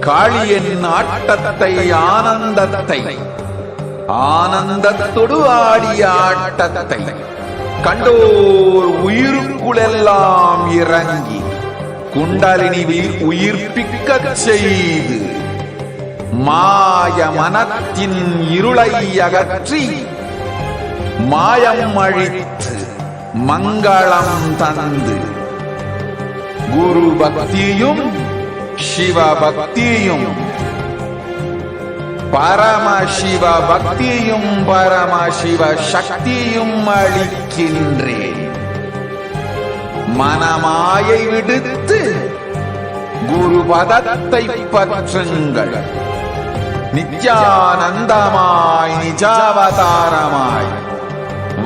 காளியின் ஆட்டத்தை ஆனந்தத்தை ஆனந்தத்தொடு ஆடிய ஆட்டத்தை கண்டோர் உயிருக்குளெல்லாம் இறங்கி குண்டலினி உயிர்ப்பிக்கச் செய்து மாய மனத்தின் இருளை அகற்றி மாயம் அழித்து மங்களம் தந்து குரு பக்தியும் சிவ பக்தியும் பரமசிவ பக்தியும் பரமசிவ சக்தியும் அளிக்கின்றேன். மனமாயை விடுத்து குரு பதத்தை பற்றுங்கள். நித்யானந்தமாய் நிஜாவதாரமாய்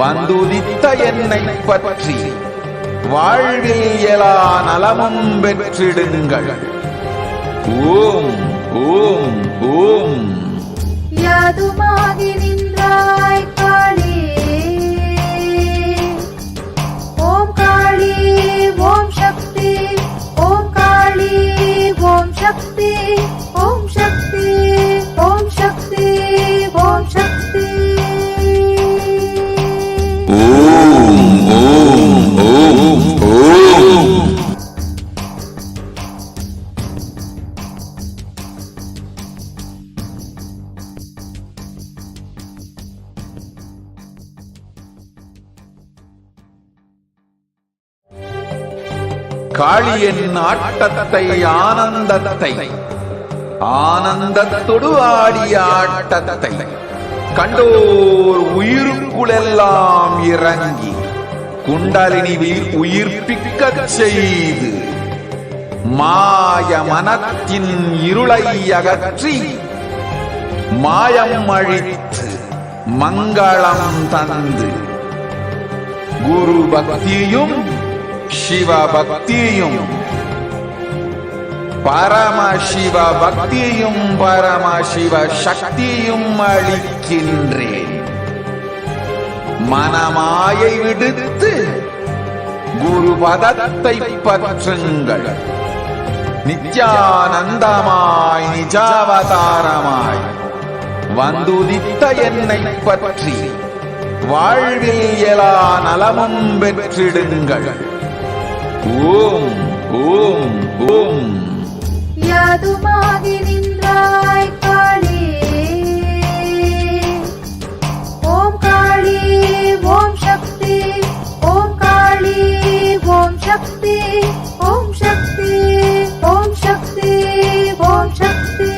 வந்துதித்த என்னை பற்றி வாழ்வில் எல்லா நலமும் பெற்றிடுங்கள். ஓம் ஓம் ஓம். யாதுமாகி நின்றாய் காளி, ஓம் காளி ஓம் சக்தி, ஓம் காளி ஓம் சக்தி, ஓம் சக்தி ஓம் சக்தி ஓம் சக்தி. ஓம் ஓம் ஓம் ஓம். காளியின் ஆட்டத்தை ஆனந்தத்தை ஆனந்தத்தொடு ஆடிய ஆட்டத்தை கண்டோர் உயிருக்குளெல்லாம் இறங்கி குண்டலினி உயிர்ப்பிக்கச் செய்து மாய மனத்தின் இருளை அகற்றி மாயம் அழித்து மங்களம் தந்து குரு பக்தியும் சிவ பக்தியும் பரமசிவ பக்தியும் பரமசிவ சக்தியும் அளிக்கின்றேன். மனமாயை விடுத்து குரு பதத்தை பற்றுங்கள். நித்யானந்தமாய் நிஜாவதாரமாய் வந்துதித்த என்னை பற்றி வாழ்வில் எல்லா நலமும் பெற்றிடுங்கள். ஓம் ஓம் ஓம். யாதுமாகி நின்றாய் காளி, ஓம் காளி ஓம் சக்தி, ஓம் காளி ஓம் சக்தி, ஓம் சக்தி ஓம் சக்தி ஓம் சக்தி.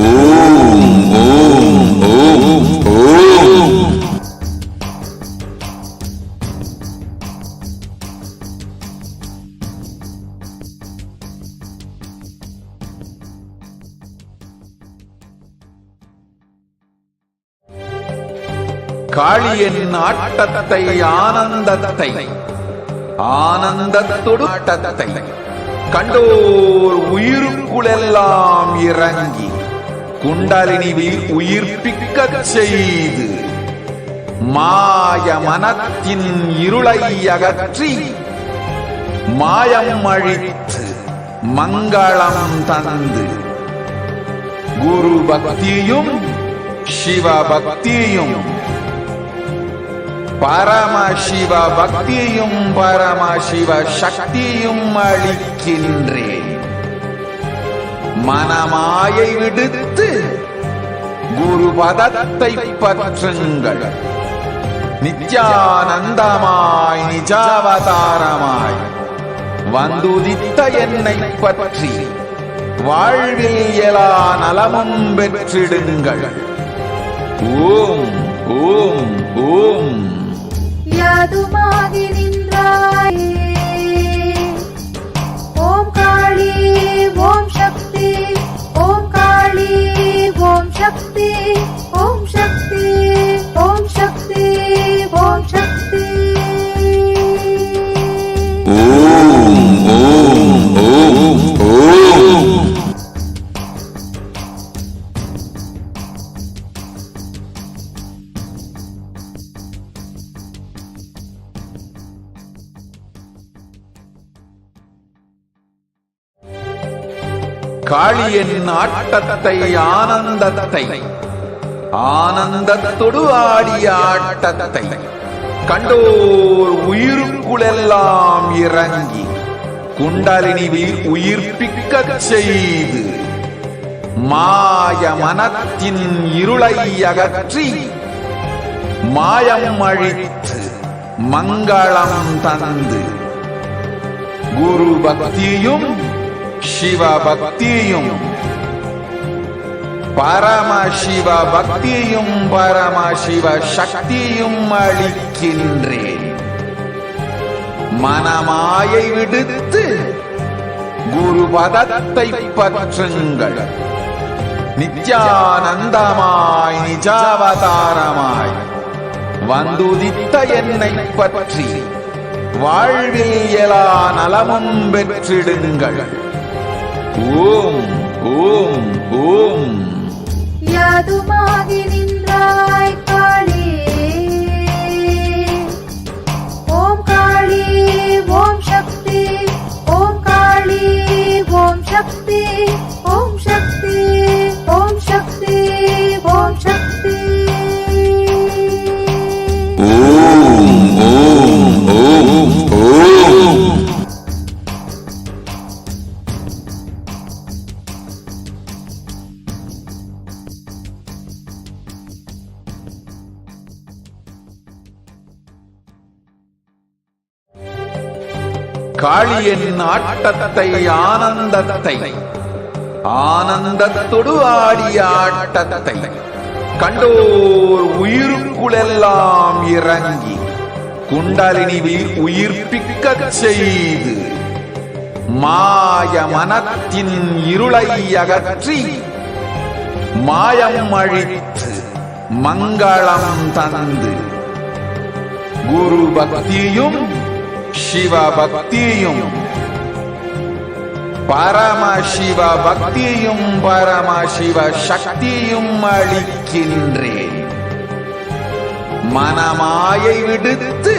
ஓம் ஓம் ஓம் ஓம். காளியின் ஆட்டத்தை ஆனந்தத்தை ஆனந்தத்தொடு ஆட்டத்தை கண்டோர் உயிருக்குளெல்லாம் இறங்கி குண்டலினி உயிர்ப்பிக்கச் செய்து மாய மனத்தின் இருளை அகற்றி மாயம் அழித்து மங்களம் தந்து குரு பக்தியும் சிவ பக்தியும் பரமசிவ பக்தியும் பரமசிவ சக்தியும் அளிக்கின்றேன். மனமாயை விடுத்து குரு பதத்தை பற்றுங்கள். நித்யானந்தமாய் நிஜாவதாரமாய் வந்துதித்த என்னை பற்றி வாழ்வில் எல்லா நலமும் பெற்றிடுங்கள். ஓம் ஓம் ஓம். யாதுமாகி நின்றாய், ஓம் காளி ஓம் சக்தி, ஓம் காளி ஓம் சக்தி, ஓம் சக்தி ஓம் சக்தி ஓம் சக்தி. ஓம் ஓம் ஓம் ஓம். காளியின் ஆட்டத்தை ஆனந்தத்தை ஆனந்தத்தொடு ஆடிய ஆட்டத்தை கண்டோர் உயிருக்குளெல்லாம் இறங்கி குண்டலினி உயிர்ப்பிக்கச் செய்து மாய மனத்தின் இருளை அகற்றி மாயம் அழித்து மங்களம் தந்து குரு பக்தியும் சிவ பக்தியும் பரமசிவ பக்தியும் பரமசிவ சக்தியும் அளிக்கின்றேன். மனமாயை விடுத்து குரு பதத்தை பற்றுங்கள். நித்யானந்தமாய் நிஜாவதாரமாய் வந்துதித்த என்னை பற்றி வாழ்வில் எல்லா நலமும் பெற்றிடுங்கள். ஓம் ஓம் ஓம். யாதுமாகி நின்றாய் காளி, ஓம் காளி ஓம் சக்தி, ஓம் காளி ஓம் சக்தி, ஓம் சக்தி ஓம் சக்தி ஓம் சக்தி. ஓம் ஓம் ஓம் ஓம். காளியின் ஆட்டத்தை ஆனந்தத்தை ஆனந்தத்தொடு ஆடிய ஆட்டத்தை கண்டோர் உயிருக்குளெல்லாம் இறங்கி குண்டலினி உயிர்ப்பிக்கச் செய்து மாய மனத்தின் இருளை அகற்றி மாயம் அழித்து மங்களம் தந்து குரு பக்தியும் சிவ பக்தியும் பரமசிவ பக்தியும் பரமசிவ சக்தியும் அளிக்கின்றேன். மனமாயை விடுத்து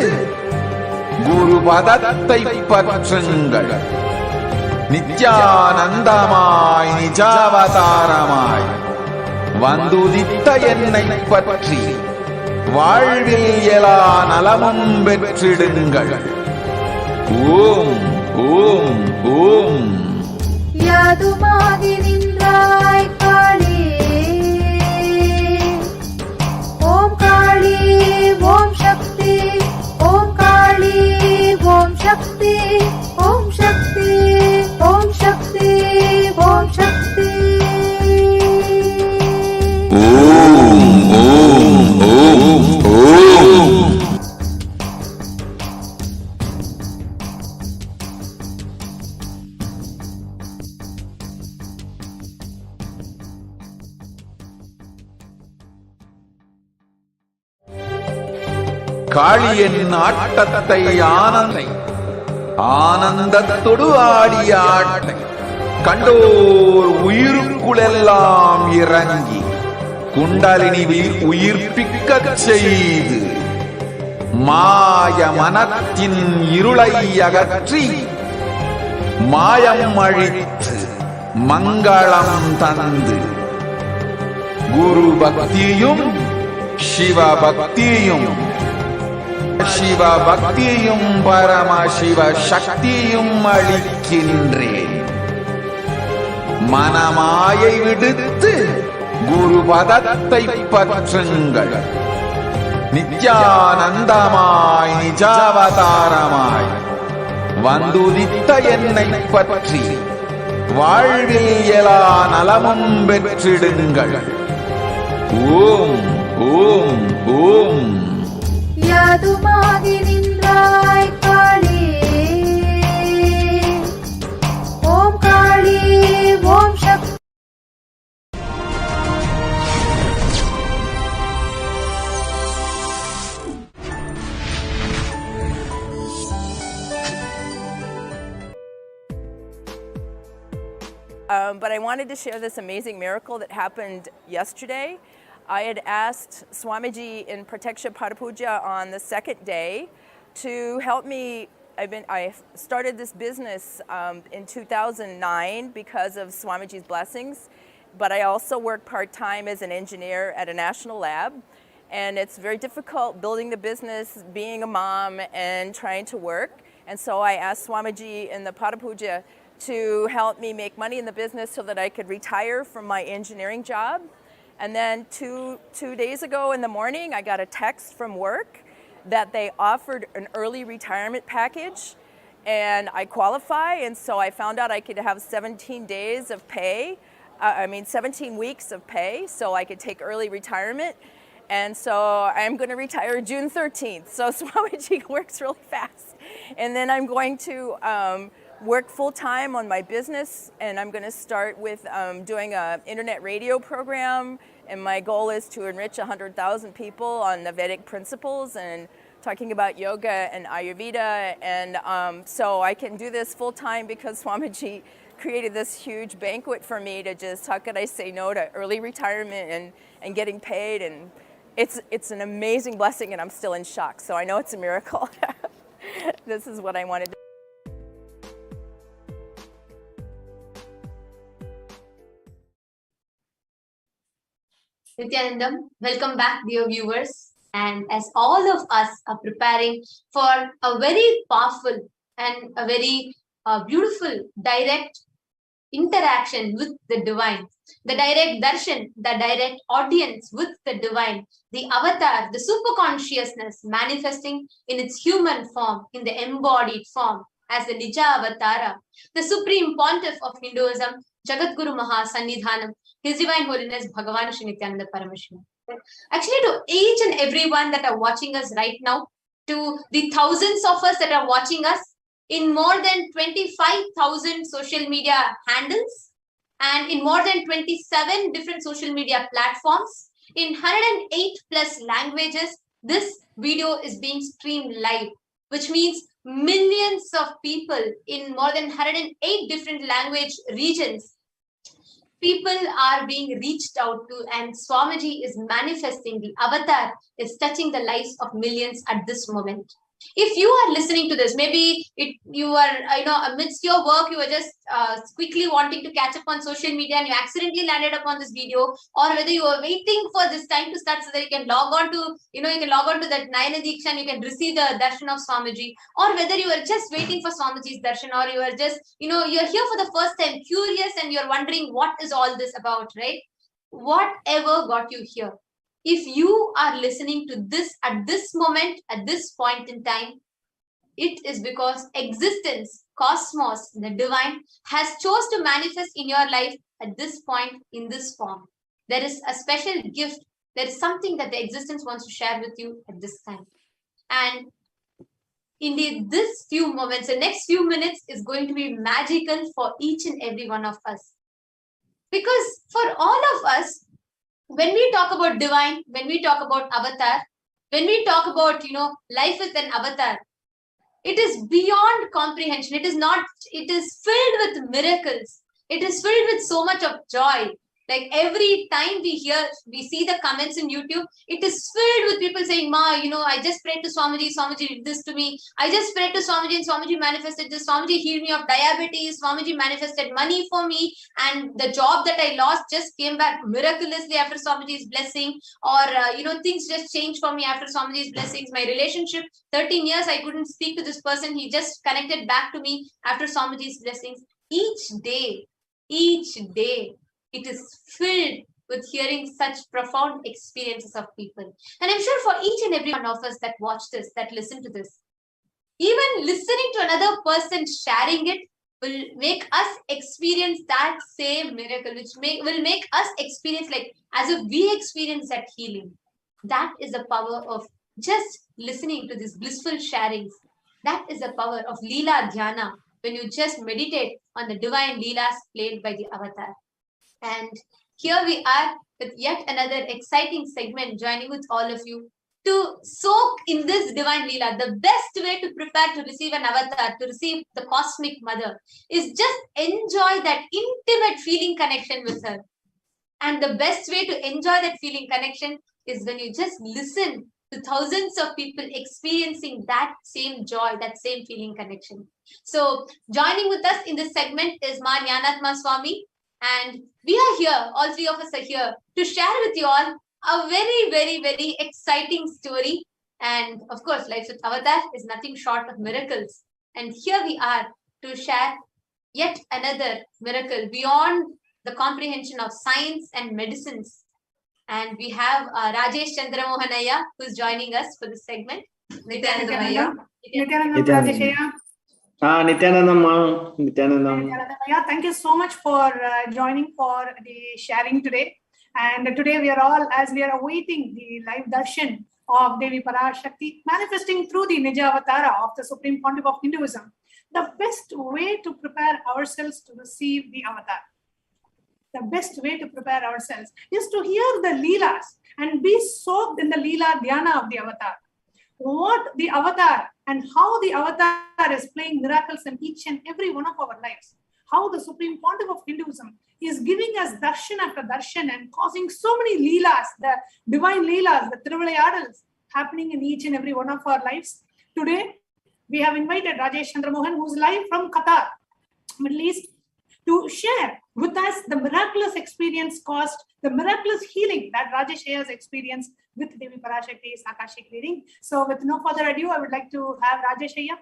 குரு பதத்தை பற்றுங்கள். நித்யானந்தமாய் நிஜாவதாரமாய் வந்துதித்த என்னை பற்றி வாழ்வில் எல்லா நலமும் பெற்றிடுங்கள். ஓம் ஓம் ஓம். யாதுமாகி நின்றாய் காளி, ஓம் காளி ஓம் சக்தி, ஓம் காளி ஓம் சக்தி, ஓம் சக்தி ஓம் சக்தி ஓம் சக்தி. ஓம் ஓம் ஓம் ஓம். காளியின் ஆட்டத்தை ஆனந்தத்தொடு ஆடிய ஆட்டத்தை கண்டோர் உயிருக்குளெல்லாம் இறங்கி குண்டலினி உயிர்ப்பிக்கச் செய்து மாய மனத்தின் இருளை அகற்றி மாயம் அழித்து மங்களம் தந்து குரு பக்தியும் சிவ பக்தியும் சிவ பக்தியும் பரமசிவ சக்தியும் அளிக்கின்றேன். மனமாயை விடுத்து குரு பதத்தை பற்றுங்கள். நித்யானந்தமாய் நிஜாவதாரமாய் வந்துதித்த என்னை பற்றி வாழ்வில் எல்லா நலமும் பெற்றிடுங்கள். ஓம் ஓம் ஓம். யாதுமாகி நின்றாய் காளி, ஓம் காளி ஓம் சக்தி. But I wanted to share this amazing miracle that happened yesterday. I had asked Swamiji in Prataksha Parapuja on the second day to help me I started this business in 2009 because of Swamiji's blessings, but I also work part-time as an engineer at a national lab, and it's very difficult building the business, being a mom, and trying to work. And so I asked Swamiji in the Padapuja to help me make money in the business so that I could retire from my engineering job. And then two days ago in the morning, I got a text from work that they offered an early retirement package, and I qualify, and so I found out I could have 17 days of pay, 17 weeks of pay, so I could take early retirement. And so I'm going to retire June 13th. So Swamiji works really fast. And then I'm going to work full-time on my business, and I'm going to start with doing an internet radio program, and my goal is to enrich 100,000 people on the Vedic principles and talking about yoga and Ayurveda. And so I can do this full-time because Swamiji created this huge banquet for me to just, how could I say no to early retirement and getting paid. And it's an amazing blessing, and I'm still in shock. So I know it's a miracle. This is what I wanted to. Nithyanandam, welcome back, dear viewers. And as all of us are preparing for a very powerful and a very beautiful direct interaction with the divine, the direct darshan, the direct audience with the divine, the avatar, the super consciousness manifesting in its human form, in the embodied form as the Nija Avatara, the supreme pontiff of Hinduism, Jagadguru Maha Sannidhanam, His Divine Holiness Bhagavan Shri Nithyananda Paramashivam. Actually, to each and everyone that are watching us right now, to the thousands of us that are watching us in more than 25,000 social media handles and in more than 27 different social media platforms, in 108 plus languages, this video is being streamed live, which means millions of people in more than 108 different language regions. People are being reached out to, and Swamiji is manifesting. The avatar is touching the lives of millions at this moment. If you are listening to this, maybe you are, amidst your work, you are just quickly wanting to catch up on social media and you accidentally landed upon this video, or whether you are waiting for this time to start so that you can log on to, that Nayana Diksha and you can receive the darshan of Swamiji, or whether you are just waiting for Swamiji's darshan, or you are just, you're here for the first time, curious, and you're wondering what is all this about, right? Whatever got you here. If you are listening to this at this moment, at this point in time, it is because existence, cosmos, the divine has chose to manifest in your life at this point in this form. There is a special gift. There is something that the existence wants to share with you at this time. And indeed, this few moments, the next few minutes is going to be magical for each and every one of us. Because for all of us, when we talk about divine, when we talk about avatar, when we talk about, life with an avatar, it is beyond comprehension. It is filled with miracles. It is filled with so much of joy. Like every time we see the comments in YouTube, it is filled with people saying, Ma, I just prayed to Swamiji, Swamiji did this to me. I just prayed to Swamiji and Swamiji manifested this. Swamiji healed me of diabetes. Swamiji manifested money for me. And the job that I lost just came back miraculously after Swamiji's blessing. Or, things just changed for me after Swamiji's blessings. My relationship, 13 years, I couldn't speak to this person. He just connected back to me after Swamiji's blessings. Each day, it is filled with hearing such profound experiences of people. And I'm sure for each and every one of us that watch this, that listen to this, even listening to another person sharing it will make us experience that same miracle, which will make us experience like as if we experience that healing. That is the power of just listening to these blissful sharings. That is the power of Leela Dhyana, when you just meditate on the divine Leelas played by the avatar. And here we are with yet another exciting segment, joining with all of you to soak in this divine Leela. The best way to prepare to receive an avatar, to receive the cosmic mother, is just enjoy that intimate feeling connection with her. And the best way to enjoy that feeling connection is when you just listen to thousands of people experiencing that same joy, that same feeling connection. So joining with us in this segment is Ma Jnanatma Swami, and we are here, all three of us are here to share with you all a very, very, very exciting story. And of course, Life with Avatar is nothing short of miracles. And here we are to share yet another miracle beyond the comprehension of science and medicines. And we have Rajesh Chandramohanaya, who's joining us for this segment. Nithyananda Nithyananda. Nithyanandam. Yeah, thank you so much for joining for the sharing today. And today we are all, as we are awaiting the live darshan of Devi Parashakti manifesting through the Nija Avatara of the Supreme Pontiff of Hinduism, the best way to prepare ourselves to receive the avatar, the best way to prepare ourselves is to hear the Leelas and be soaked in the Leela Dhyana of the avatar. What the avatar and how the avatar is playing miracles in each and every one of our lives. How the Supreme Pontiff of Hinduism is giving us darshan after darshan and causing so many Leelas, the divine Leelas, the Thiruvilayadals happening in each and every one of our lives. Today, we have invited Rajesh Chandramohan, who's live from Qatar, Middle East, to share with us the miraculous experience caused, the miraculous healing that Rajesh has experienced with Devi Parashakti's Akashic reading. So with no further ado, I would like to have Rajesh Ayya.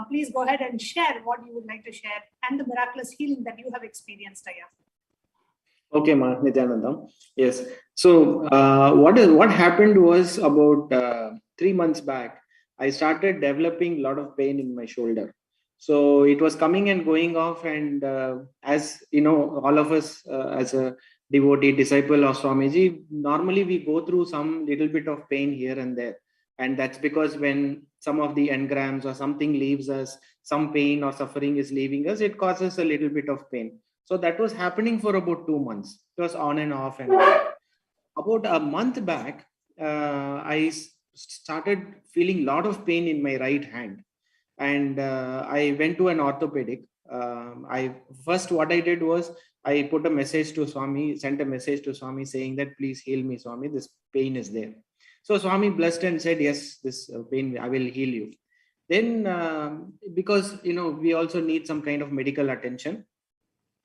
Please go ahead and share what you would like to share and the miraculous healing that you have experienced, Ayya. Okay, Ma Nithyanandam. Yes. So what happened was about 3 months back, I started developing a lot of pain in my shoulder. So it was coming and going off, and as you know, all of us as a devotee disciple of Swamiji, normally we go through some little bit of pain here and there, and that's because when some of the engrams or something leaves us, some pain or suffering is leaving us, it causes a little bit of pain. So that was happening for about 2 months. It was on and off. And about a month back, I started feeling a lot of pain in my right hand. And I went to an orthopedic. What I did was I put a message to Swami, sent a message to Swami saying that please heal me, Swami, this pain is there. So Swami blessed and said, yes, this pain, I will heal you. Then because, we also need some kind of medical attention,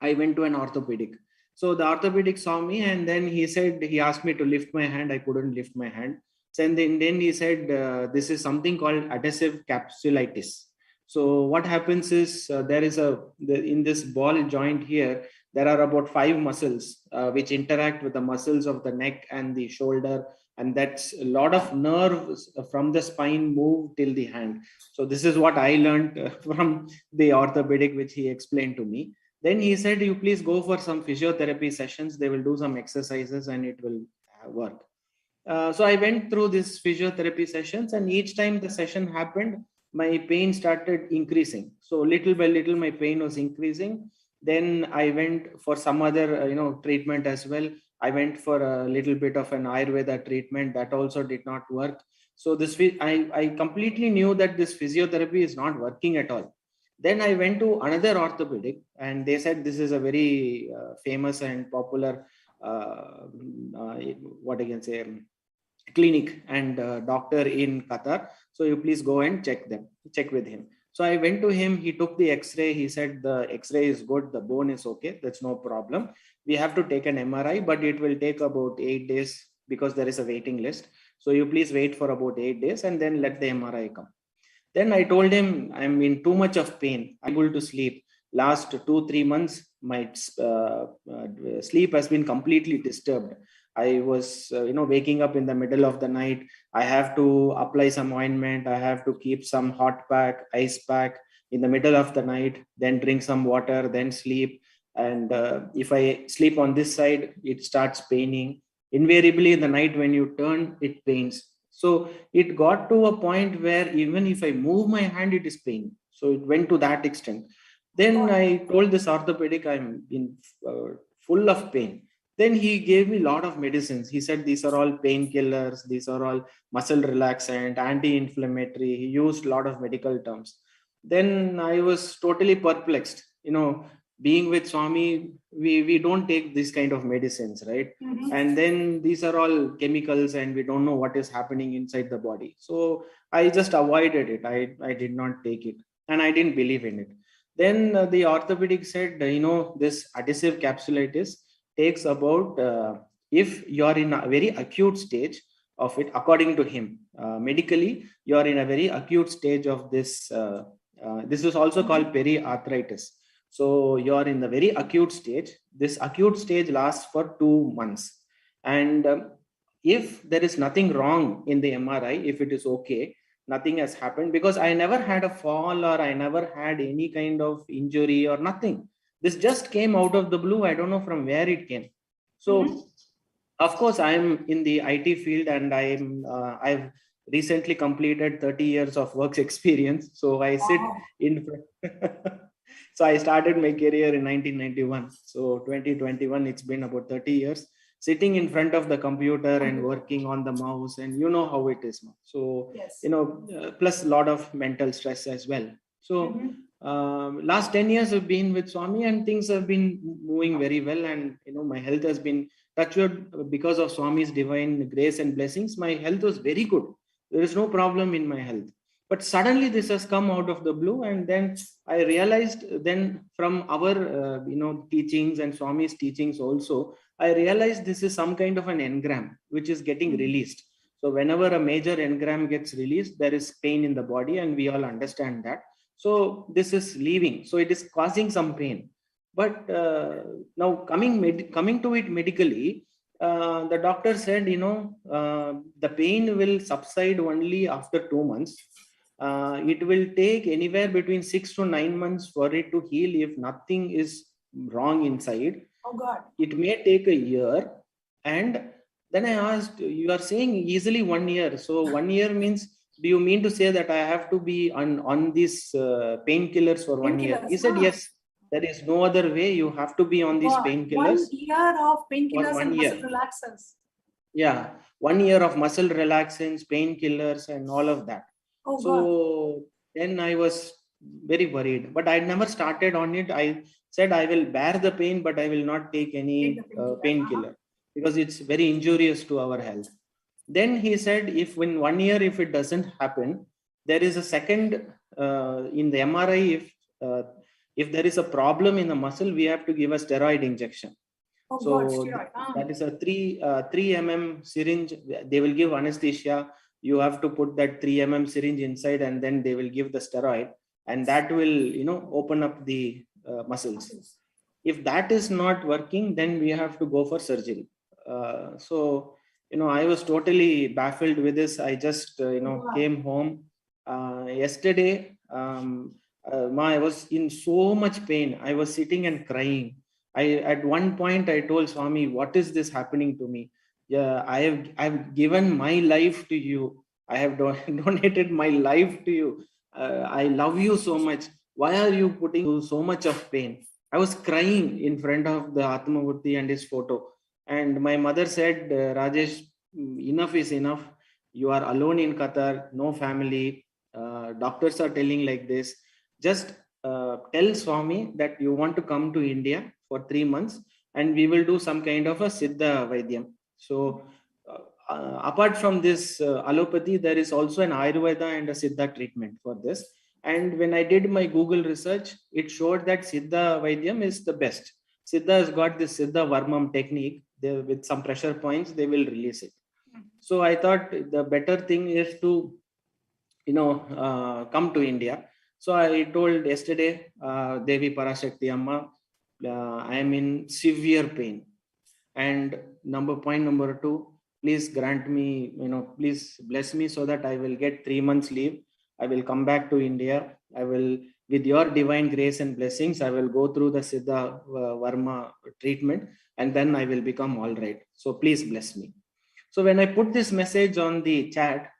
I went to an orthopedic. So the orthopedic saw me, and then he asked me to lift my hand. I couldn't lift my hand. And then he said, this is something called adhesive capsulitis. So what happens is in this ball joint here, there are about 5 muscles which interact with the muscles of the neck and the shoulder. And that's a lot of nerves from the spine move till the hand. So this is what I learned from the orthopedic, which he explained to me. Then he said, you please go for some physiotherapy sessions. They will do some exercises and it will work. So I went through these physiotherapy sessions, and each time the session happened, my pain started increasing. So little by little, my pain was increasing. Then I went for some other, treatment as well. I went for a little bit of an Ayurveda treatment. That also did not work. So I completely knew that this physiotherapy is not working at all. Then I went to another orthopedic, and they said this is a very famous and popular, clinic and doctor in Qatar. So you please go and check with him. So I went to him. He took the X-ray. He said the X-ray is good. The bone is okay. That's no problem. We have to take an MRI, but it will take about 8 days because there is a waiting list. So you please wait for about 8 days and then let the MRI come. Then I told him I'm in too much of pain. I'm able to sleep. Last 2-3 months, my sleep has been completely disturbed. I was, waking up in the middle of the night. I have to apply some ointment. I have to keep some hot pack, ice pack in the middle of the night, then drink some water, then sleep. And if I sleep on this side, it starts paining. Invariably in the night when you turn, it pains. So it got to a point where even if I move my hand, it is pain. So it went to that extent. Then I told this orthopedic, I'm in full of pain. Then he gave me a lot of medicines. He said, these are all painkillers. These are all muscle relaxant, anti-inflammatory. He used a lot of medical terms. Then I was totally perplexed. being with Swami, we don't take this kind of medicines, right? And then these are all chemicals and we don't know what is happening inside the body. So I just avoided it. I did not take it and I didn't believe in it. Then the orthopedic said, this adhesive capsulitis takes about, if you're in a very acute stage of it, according to him, medically, you're in a very acute stage of this. This is also called periarthritis. So you're in the very acute stage. This acute stage lasts for 2 months. And if there is nothing wrong in the MRI, if it is okay, nothing has happened, because I never had a fall or I never had any kind of injury or nothing. This just came out of the blue. I don't know from where it came. So of course, I'm in the IT field and I've recently completed 30 years of work experience. So I sit in so I started my career in 1991. So 2021, it's been about 30 years sitting in front of the computer and working on the mouse, and you know how it is now. So, plus a lot of mental stress as well. So last 10 years have been with Swami and things have been moving very well. And, my health has been touched because of Swami's divine grace and blessings. My health was very good. There is no problem in my health. But suddenly this has come out of the blue. And then I realized then from our, teachings and Swami's teachings also, I realized this is some kind of an engram which is getting released. So whenever a major engram gets released, there is pain in the body, and we all understand that. So this is leaving. So it is causing some pain. But now coming to it medically, the doctor said, the pain will subside only after 2 months. It will take anywhere between 6 to 9 months for it to heal if nothing is wrong inside. Oh God. It may take a year. And then I asked, you are saying easily 1 year. So 1 year means, do you mean to say that I have to be on these painkillers for 1 year? He said, yes, there is no other way. You have to be on these painkillers. 1 year of painkillers and year. muscle relaxers. Yeah, 1 year of muscle relaxants, painkillers, and all of that. Oh, so God. Then I was very worried, but I never started on it. I said I will bear the pain, but I will not take any painkiller because it's very injurious to our health. Then he said, if in 1 year, if it doesn't happen, there is a second in the MRI. If there is a problem in the muscle, we have to give a steroid injection. Oh, so God, that is a 3 mm syringe. They will give anesthesia. You have to put that 3 mm syringe inside, and then they will give the steroid, and that will, open up the muscles. If that is not working, then we have to go for surgery. So, I was totally baffled with this. I just, came home yesterday. I was in so much pain. I was sitting and crying. At one point, I told Swami, what is this happening to me? Yeah, I've given my life to you. I have donated my life to you. I love you so much. Why are you putting so much of pain? I was crying in front of the Atmamurti and his photo. And my mother said, Rajesh, enough is enough. You are alone in Qatar, no family. Doctors are telling like this. Just tell Swami that you want to come to India for 3 months, and we will do some kind of a Siddha Vaidyam. So apart from this allopathy, there is also an Ayurveda and a Siddha treatment for this. And when I did my Google research, it showed that Siddha Vaidyam is the best. Siddha has got this Siddha Varmam technique. With some pressure points, they will release it. So I thought the better thing is to, come to India. So I told yesterday, Devi Parashakti Amma, I am in severe pain. And point number 2, please grant me, please bless me so that I will get 3 months leave. I will come back to India. I will, with your divine grace and blessings, I will go through the Siddha Varma treatment, and then I will become all right. So please bless me. So when I put this message on the chat,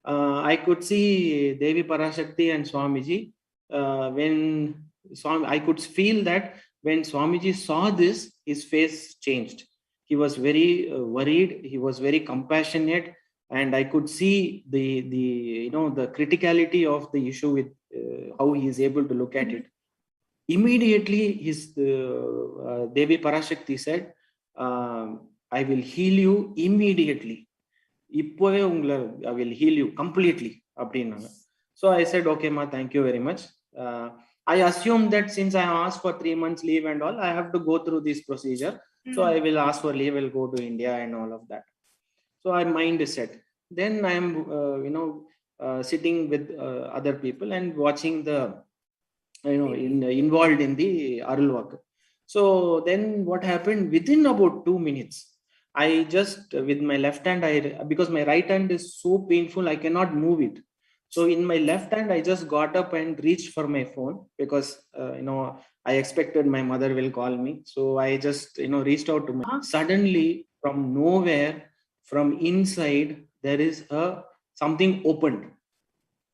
I could see Devi Parashakti and Swamiji. I could feel that when Swamiji saw this, his face changed. He was very worried. He was very compassionate, and I could see the criticality of the issue with how he is able to look at it. Immediately, his Devi Parashakti said, I will heal you immediately. I will heal you completely. So I said, okay, ma, thank you very much. I assumed that since I asked for 3 months leave and all, I have to go through this procedure. So I will ask for leave, I'll go to India and all of that. So my mind is set. Then I am, sitting with other people and watching the, involved in the Arulvak. So then what happened within about 2 minutes, I just with my left hand, because my right hand is so painful, I cannot move it. So in my left hand, I just got up and reached for my phone because, I expected my mother will call me. So I just, reached out to my, suddenly from nowhere, from inside, there is something opened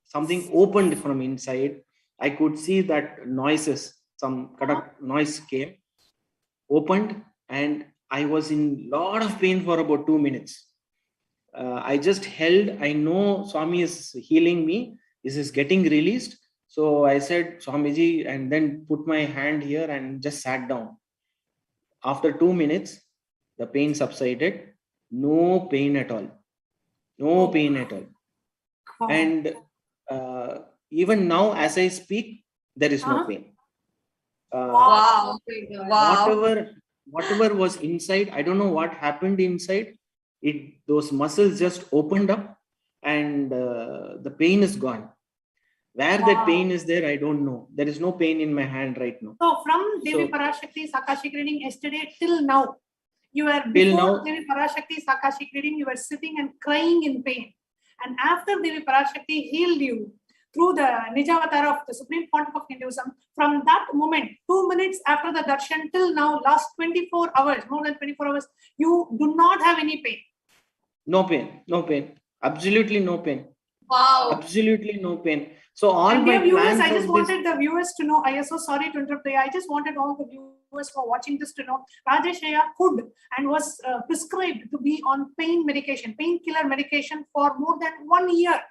from inside. I could see that noises, some kind of noise came, opened, and I was in lot of pain for about 2 minutes. I just held, I know Swami is healing me, this is getting released. So I said, Swamiji, and then put my hand here and just sat down. After 2 minutes, the pain subsided, no pain at all. No pain at all. And even now, as I speak, there is no pain. Wow. Whatever was inside, I don't know what happened inside. Those muscles just opened up, and the pain is gone. Where that pain is there, I don't know. There is no pain in my hand right now. So from Devi Parashakti's Akashic reading yesterday till now, you were before Devi Parashakti's Akashic reading, you were sitting and crying in pain. And after Devi Parashakti healed you through the Nijavatar of the Supreme Pontiff of Hinduism, from that moment, 2 minutes after the darshan till now, last 24 hours, more than 24 hours, you do not have any pain. No pain. Absolutely no pain. Wow. Absolutely no pain. So all and my viewers, plans I just wanted the viewers to know, I am so sorry to interrupt. I just wanted all the viewers who are watching this to know, Rajesh Ayya could and was prescribed to be on painkiller medication for more than 1 year.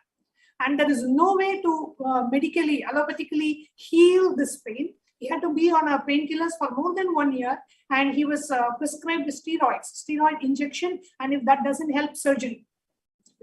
And there is no way to allopathically heal this pain. He had to be on painkillers for more than 1 year, and he was prescribed steroid injection, and if that doesn't help, surgery.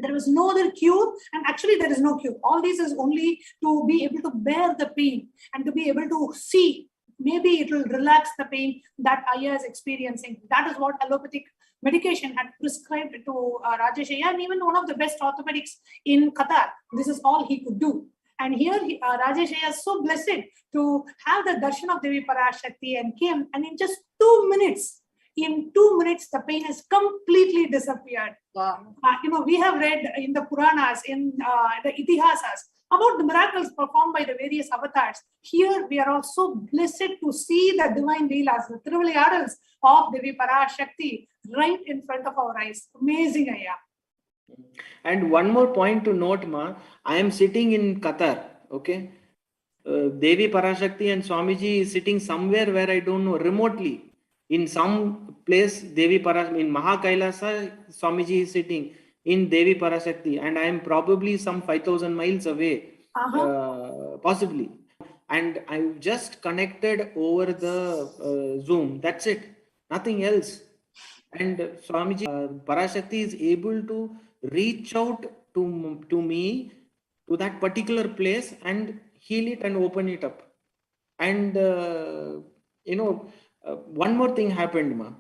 There was no other cure, and actually there is no cure. All this is only to be able to bear the pain and to be able to see. Maybe it will relax the pain that Ayya is experiencing. That is what allopathic medication had prescribed to Rajesh Ayya, and even one of the best orthopedics in Qatar. This is all he could do. And here Rajesh Ayya is so blessed to have the darshan of Devi Parashakti and came, and in just 2 minutes, the pain has completely disappeared. Wow. We have read in the Puranas, in the Itihasas, about the miracles performed by the various avatars. Here we are also blessed to see the divine leelas, the Thiruvilayadals of Devi Parashakti right in front of our eyes. Amazing, Ayya. And one more point to note, ma, I am sitting in Qatar, okay? Devi Parashakti and Swamiji is sitting somewhere where I don't know, remotely. In some place, in Mahakailasa, Swamiji is sitting in Devi Parashakti, and I am probably some 5,000 miles away, possibly. And I've just connected over the Zoom. That's it, nothing else. And Swamiji, Parashakti is able to reach out to me, to that particular place, and heal it and open it up. And one more thing happened, ma.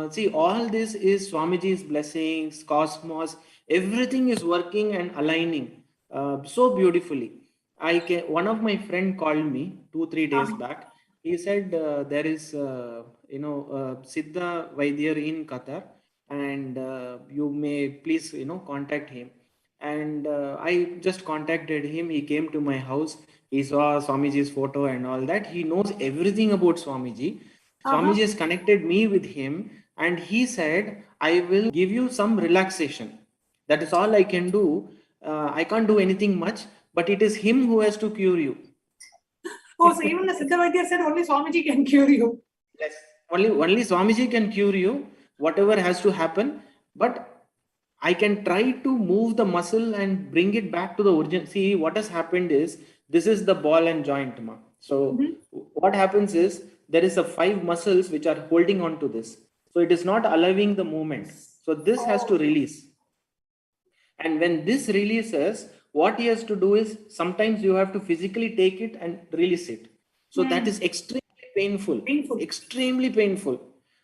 See, all this is Swamiji's blessings, cosmos, everything is working and aligning so beautifully. One of my friend called me 2-3 days back. He said there is Siddha Vaidyar in Qatar, and you may please contact him. And I just contacted him. He came to my house. He saw Swamiji's photo and all that. He knows everything about Swamiji. Swamiji has connected me with him, and he said, I will give you some relaxation. That is all I can do. I can't do anything much, but it is him who has to cure you. Oh, so even the Siddha Vaidya said only Swamiji can cure you. Yes, only Swamiji can cure you, whatever has to happen. But I can try to move the muscle and bring it back to the origin. See, what has happened is, this is the ball and joint, ma. So what happens is there is a 5 muscles which are holding on to this. So it is not allowing the movement. So this has to release. And when this releases, what he has to do is sometimes you have to physically take it and release it. So that is extremely painful, extremely painful.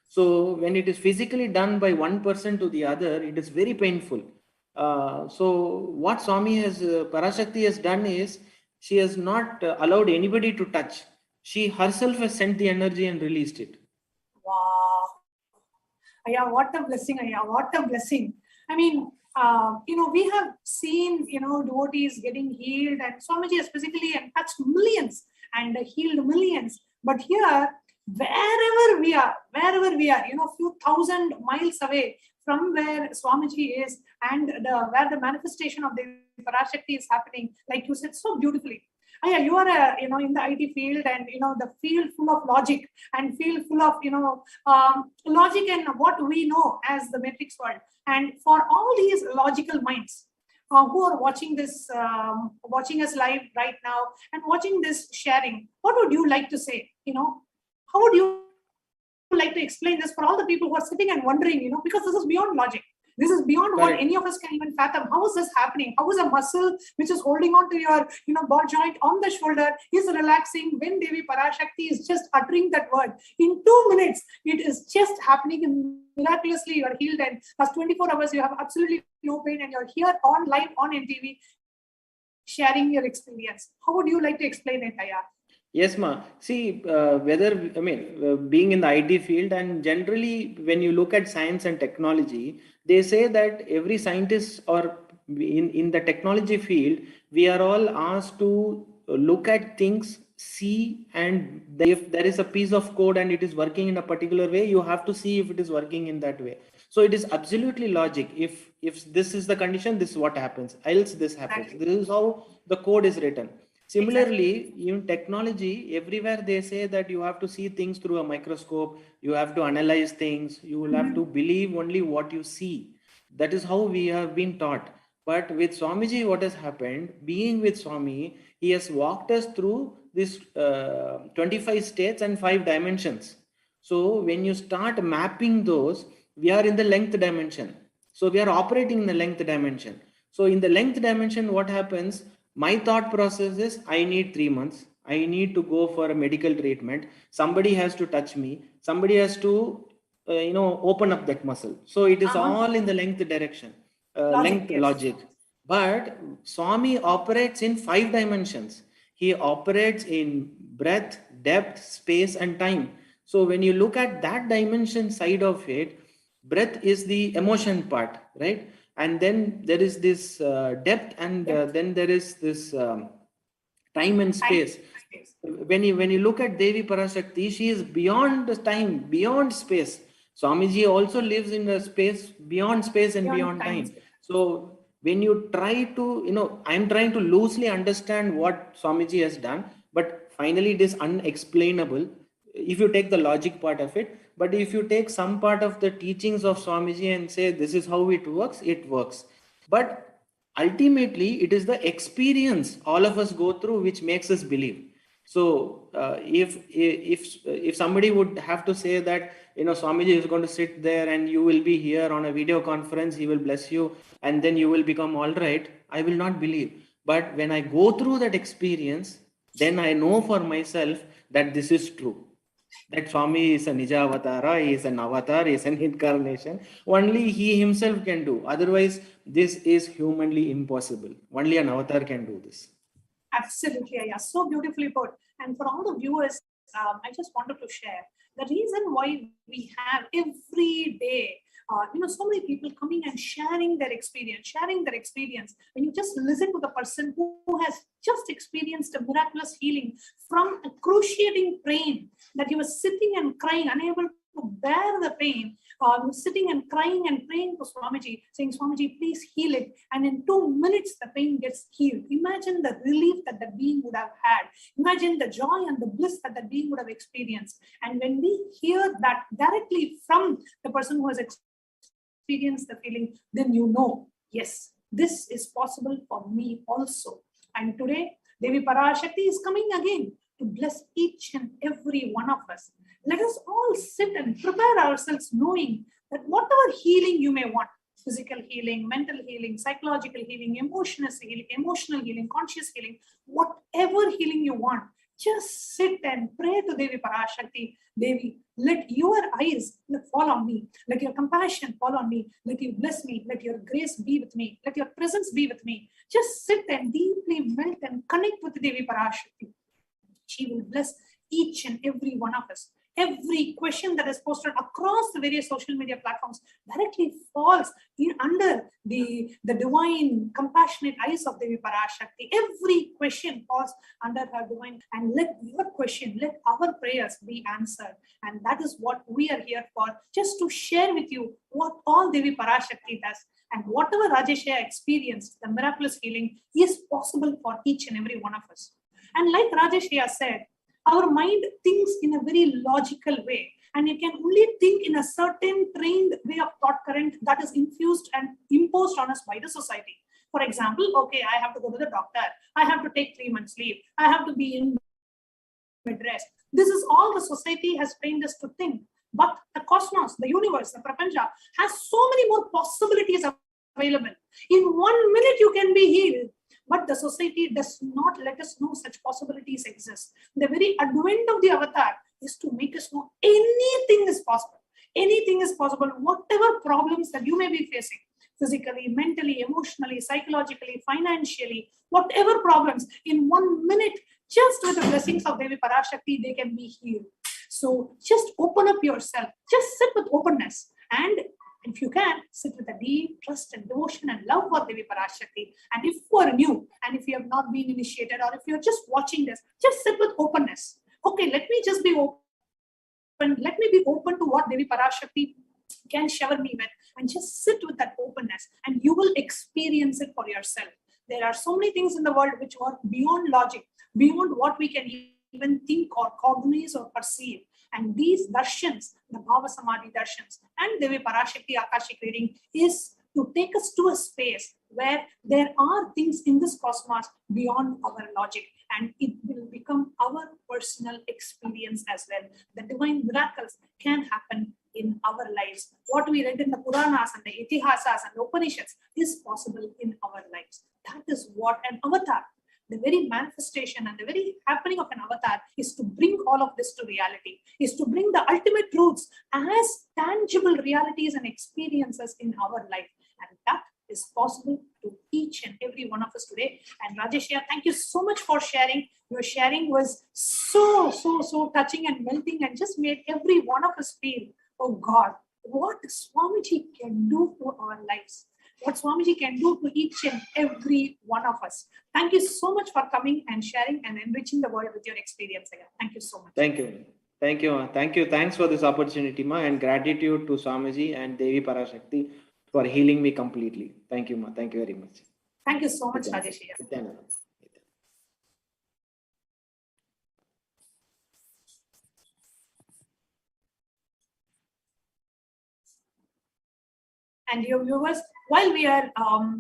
So when it is physically done by one person to the other, it is very painful. So what Swami has, Parashakti has done is, she has not allowed anybody to touch. She herself has sent the energy and released it. Wow. Yeah, what a blessing, Ayya, what a blessing. I mean, we have seen, devotees getting healed, and Swamiji has physically touched millions and healed millions. But here, wherever we are, few thousand miles away from where Swamiji is, and where the manifestation of the Parashakti is happening, like you said so beautifully. Yeah, you are in the IT field, and the field full of logic, and field full of logic and what we know as the matrix world. And for all these logical minds who are watching this, watching us live right now, and watching this sharing, what would you like to say? How would you like to explain this for all the people who are sitting and wondering? Because this is beyond logic. This is beyond what any of us can even fathom. How is this happening? How is a muscle which is holding on to your, ball joint on the shoulder is relaxing when Devi Parashakti is just uttering that word? In 2 minutes, it is just happening, and miraculously you are healed, and past 24 hours you have absolutely no pain, and you're here on live on NTV sharing your experience. How would you like to explain it, Ayya? Yes, ma. See, being in the IT field, and generally when you look at science and technology, they say that every scientist or in the technology field, we are all asked to look at things, see, and if there is a piece of code and it is working in a particular way, you have to see if it is working in that way. So it is absolutely logic. If this is the condition, this is what happens, else this happens. This is how the code is written. Similarly, in technology, everywhere they say that you have to see things through a microscope, you have to analyze things, you will have to believe only what you see. That is how we have been taught. But with Swamiji, what has happened, being with Swami, he has walked us through this 25 states and 5 dimensions. So when you start mapping those, we are in the length dimension. So we are operating in the length dimension. So in the length dimension, what happens? My thought process is, I need 3 months. I need to go for a medical treatment. Somebody has to touch me. Somebody has to, open up that muscle. So it is all in the length direction, logic. But Swami operates in 5 dimensions. He operates in breadth, depth, space, and time. So when you look at that dimension side of it, breadth is the emotion part, right? And then there is this depth, and then there is this time and space. When you look at Devi Parashakti, she is beyond the time, beyond space. Swamiji also lives in a space, beyond space and beyond time. So when you try to, I'm trying to loosely understand what Swamiji has done, but finally it is unexplainable if you take the logic part of it. But if you take some part of the teachings of Swamiji and say this is how it works, it works. But ultimately, it is the experience all of us go through which makes us believe. So if somebody would have to say that, Swamiji is going to sit there and you will be here on a video conference, he will bless you, and then you will become all right, I will not believe. But when I go through that experience, then I know for myself that this is true. That Swami is a Nija Avatara, he is an avatar, he is an incarnation. Only he himself can do. Otherwise, this is humanly impossible. Only an avatar can do this. Absolutely, yeah, so beautifully put. And for all the viewers, I just wanted to share the reason why we have every day, so many people coming and sharing their experience. When you just listen to the person who has just experienced a miraculous healing from excruciating pain, that he was sitting and crying, unable to bear the pain, sitting and crying and praying to Swamiji, saying, Swamiji, please heal it. And in 2 minutes, the pain gets healed. Imagine the relief that the being would have had. Imagine the joy and the bliss that the being would have experienced. And when we hear that directly from the person who has experienced the feeling, then yes, this is possible for me also. And today, Devi Parashakti is coming again to bless each and every one of us. Let us all sit and prepare ourselves knowing that whatever healing you may want, physical healing, mental healing, psychological healing, emotional healing, conscious healing, whatever healing you want, just sit and pray to Devi Parashakti. Devi, let your eyes fall on me. Let your compassion fall on me. Let you bless me. Let your grace be with me. Let your presence be with me. Just sit and deeply melt and connect with Devi Parashakti. She will bless each and every one of us. Every question that is posted across the various social media platforms directly falls under the divine, compassionate eyes of Devi Parashakti. Every question falls under her divine. And let your question, let our prayers be answered. And that is what we are here for, just to share with you what all Devi Parashakti does. And whatever Rajeshya experienced, the miraculous healing is possible for each and every one of us. And like Rajeshya said, our mind thinks in a very logical way, and it can only think in a certain trained way of thought current that is infused and imposed on us by the society. For example, okay, I have to go to the doctor, I have to take 3 months leave, I have to be in bed rest. This is all the society has trained us to think. But the cosmos, the universe, the prapancha has so many more possibilities available. In 1 minute you can be healed. But the society does not let us know such possibilities exist. The very advent of the avatar is to make us know anything is possible. Anything is possible. Whatever problems that you may be facing, physically, mentally, emotionally, psychologically, financially, whatever problems, in 1 minute, just with the blessings of Devi Parashakti, they can be healed. So just open up yourself. Just sit with openness. And if you can, sit with a deep trust and devotion and love for Devi Parashakti. And if you are new, and if you have not been initiated, or if you're just watching this, just sit with openness. Okay, let me just be open. Let me be open to what Devi Parashakti can shower me with. And just sit with that openness. And you will experience it for yourself. There are so many things in the world which are beyond logic, beyond what we can even think or cognize or perceive. And these darshans, the Bhava Samadhi darshans and Devi Parashakti Akashic reading is to take us to a space where there are things in this cosmos beyond our logic, and it will become our personal experience as well. The divine miracles can happen in our lives. What we read in the Puranas and the Itihasas and the Upanishads is possible in our lives. That is what an avatar, the very manifestation and the very happening of an avatar, is to bring all of this to reality, is to bring the ultimate truths as tangible realities and experiences in our life. And that is possible to each and every one of us today. And Rajeshya, thank you so much for sharing. Your sharing was so touching and melting, and just made every one of us feel, oh God, what Swamiji can do for our lives. What Swamiji can do to each and every one of us. Thank you so much for coming and sharing and enriching the world with your experience again. Thank you so much. Thank you. Thank you. Thank you. Thanks for this opportunity, Ma, and gratitude to Swamiji and Devi Parashakti for healing me completely. Thank you, Ma. Thank you very much. Thank you so much, Rajeshya. And your viewers, while we are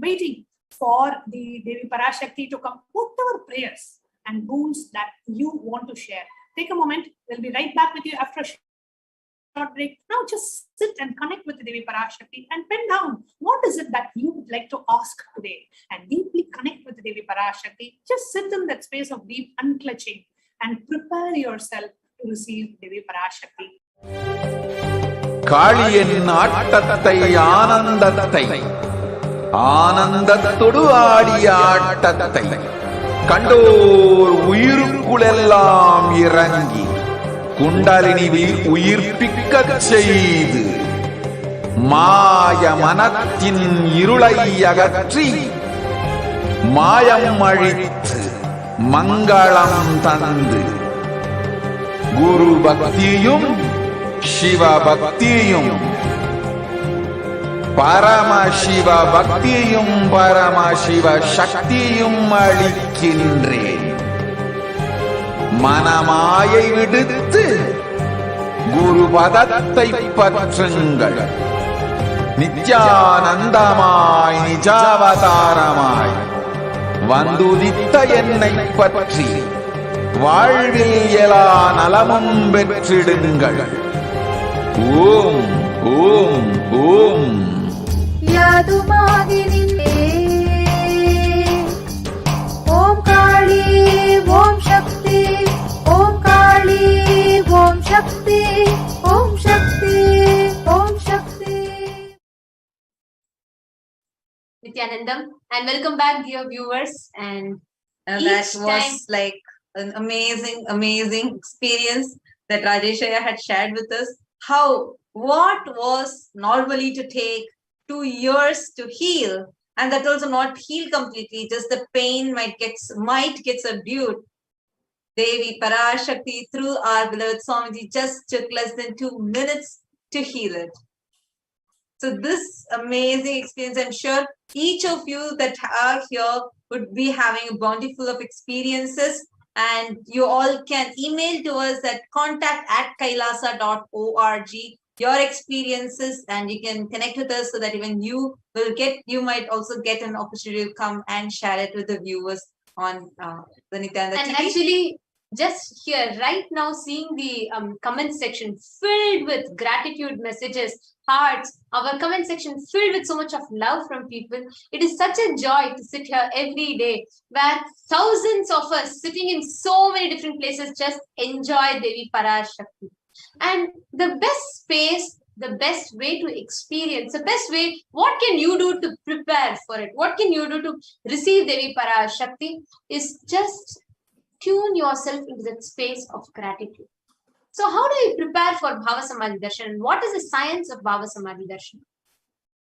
waiting for the Devi Parashakti to come, whatever prayers and boons that you want to share, take a moment. We'll be right back with you after a short break. Now just sit and connect with the Devi Parashakti and pen down what is it that you would like to ask today, and deeply connect with the Devi Parashakti. Just sit in that space of deep unclutching and prepare yourself to receive Devi Parashakti. காளியின் ஆட்டத்தை ஆனந்தத்தை ஆனந்தத்தொடு ஆடிய ஆட்டத்தை கண்டோர் உயிருக்குளெல்லாம் இறங்கி குண்டலினியில் உயிர்ப்பிக்கச் செய்து மாய மனத்தின் இருளை அகற்றி மாயம் அழித்து மங்களம் தந்து குரு பக்தியும் சிவ பக்தியும் பரமசிவ பக்தியும் பரமசிவ சக்தியும் அளிக்கின்றேன். மனமாயை விடுத்து குரு பதத்தை பற்றுங்கள். நித்யானந்தமாய் நிஜாவதாரமாய் வந்துதித்த என்னை பற்றி வாழ்வில் எல்லா நலமும் பெற்றிடுங்கள். ஓம் ஓம் ஓம். யாதுமாகி நின்றே. ஓம் காளி ஓம் சக்தி. ஓம் காளி ஓம் சக்தி. ஓம் சக்தி ஓம் சக்தி. Nithyanandam, and welcome back, dear viewers. And that was like an amazing experience that Rajeshaya had shared with us. What was normally to take 2 years to heal, and that also not heal completely, just the pain might get subdued. Devi Parashakti, through our beloved Swamiji, just took less than 2 minutes to heal it. So this amazing experience, I'm sure each of you that are here would be having a bountiful of experiences, and you all can email to us at contact@kailasa.org your experiences, and you can connect with us so that even you might also get an opportunity to come and share it with the viewers on the Nithyananda And TV. actually, just here right now, seeing the comment section filled with gratitude messages, hearts, our comment section filled with so much of love from people. It is such a joy to sit here every day, where thousands of us sitting in so many different places just enjoy Devi Parashakti. And the best space, the best way to experience, the best way, what can you do to prepare for it? What can you do to receive Devi Parashakti is just tune yourself into that space of gratitude. So how do you prepare for Bhava Samadhi Darshan? What is the science of Bhava Samadhi Darshan?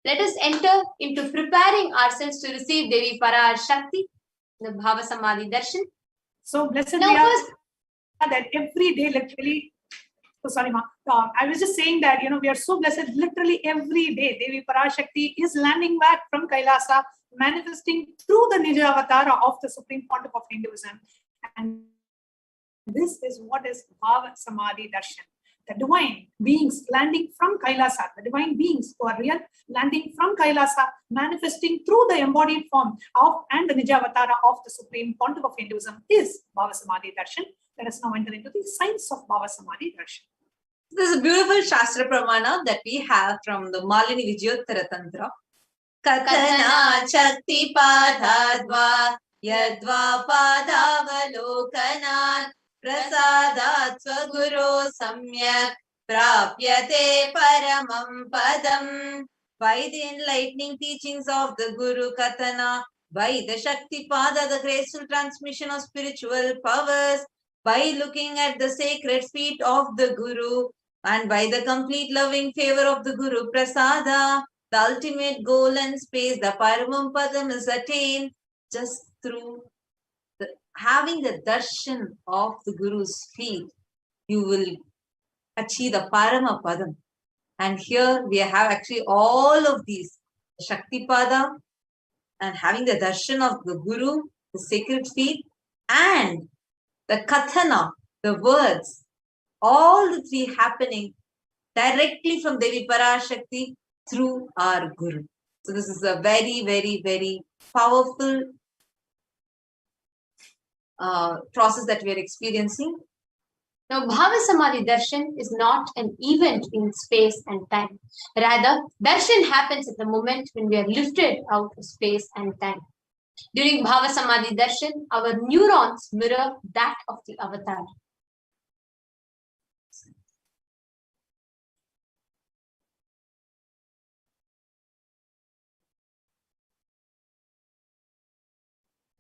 Let us enter into preparing ourselves to receive Devi Parashakti, the Bhava Samadhi Darshan. So blessed Now we are first, that every day literally. Oh, sorry, ma. I was just saying that, we are so blessed literally every day. Devi Parashakti is landing back from Kailasa, manifesting through the Nija Avatara of the Supreme Pontiff of Hinduism. And this is what is Bhava Samadhi Darshan. The divine beings landing from Kailasa, the divine beings who are real, landing from Kailasa, manifesting through the embodied form of and the Nija Avatara of the Supreme Pontiff of Hinduism is Bhava Samadhi Darshan. Let us now enter into the science of Bhava Samadhi Darshan. This is a beautiful Shastra Pramana that we have from the Malini Vijayottara Tantra. Kathana Shakti Padadva Yadva Padavalokanat Prasadat Swaguru Samyak Prapyate Paramam Padam. By the enlightening teachings of the Guru Kathana, by the Shakti Pada, the graceful transmission of spiritual powers, by looking at the sacred feet of the Guru, and by the complete loving favor of the Guru Prasada, the ultimate goal and space, the Paramam Padam, is attained just through having the darshan of the Guru's feet. You will achieve the Parama Padam. And here we have actually all of these, the Shakti Pada, and having the darshan of the Guru, the sacred feet, and the Kathana, the words, all the three happening directly from Devi Parashakti through our Guru. So this is a very, very, very powerful process that we are experiencing. now Bhava Samadhi Darshan is not an event in space and time. Rather, Darshan happens at the moment when we are lifted out of space and time. During Bhava Samadhi Darshan, our neurons mirror that of the avatar.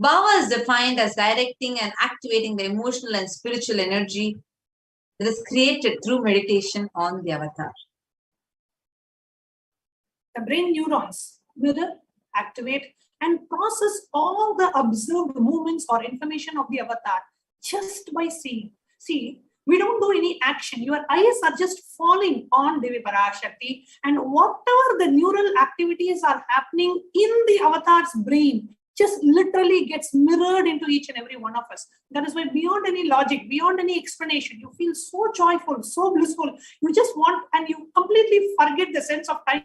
Bhava is defined as directing and activating the emotional and spiritual energy that is created through meditation on the avatar. The brain neurons mirror, activate, and process all the observed movements or information of the avatar just by seeing. See, we don't do any action. Your eyes are just falling on Devi Parashakti, and whatever the neural activities are happening in the avatar's brain just literally gets mirrored into each and every one of us. That is why beyond any logic, beyond any explanation, you feel so joyful, so blissful. You just want, and you completely forget the sense of time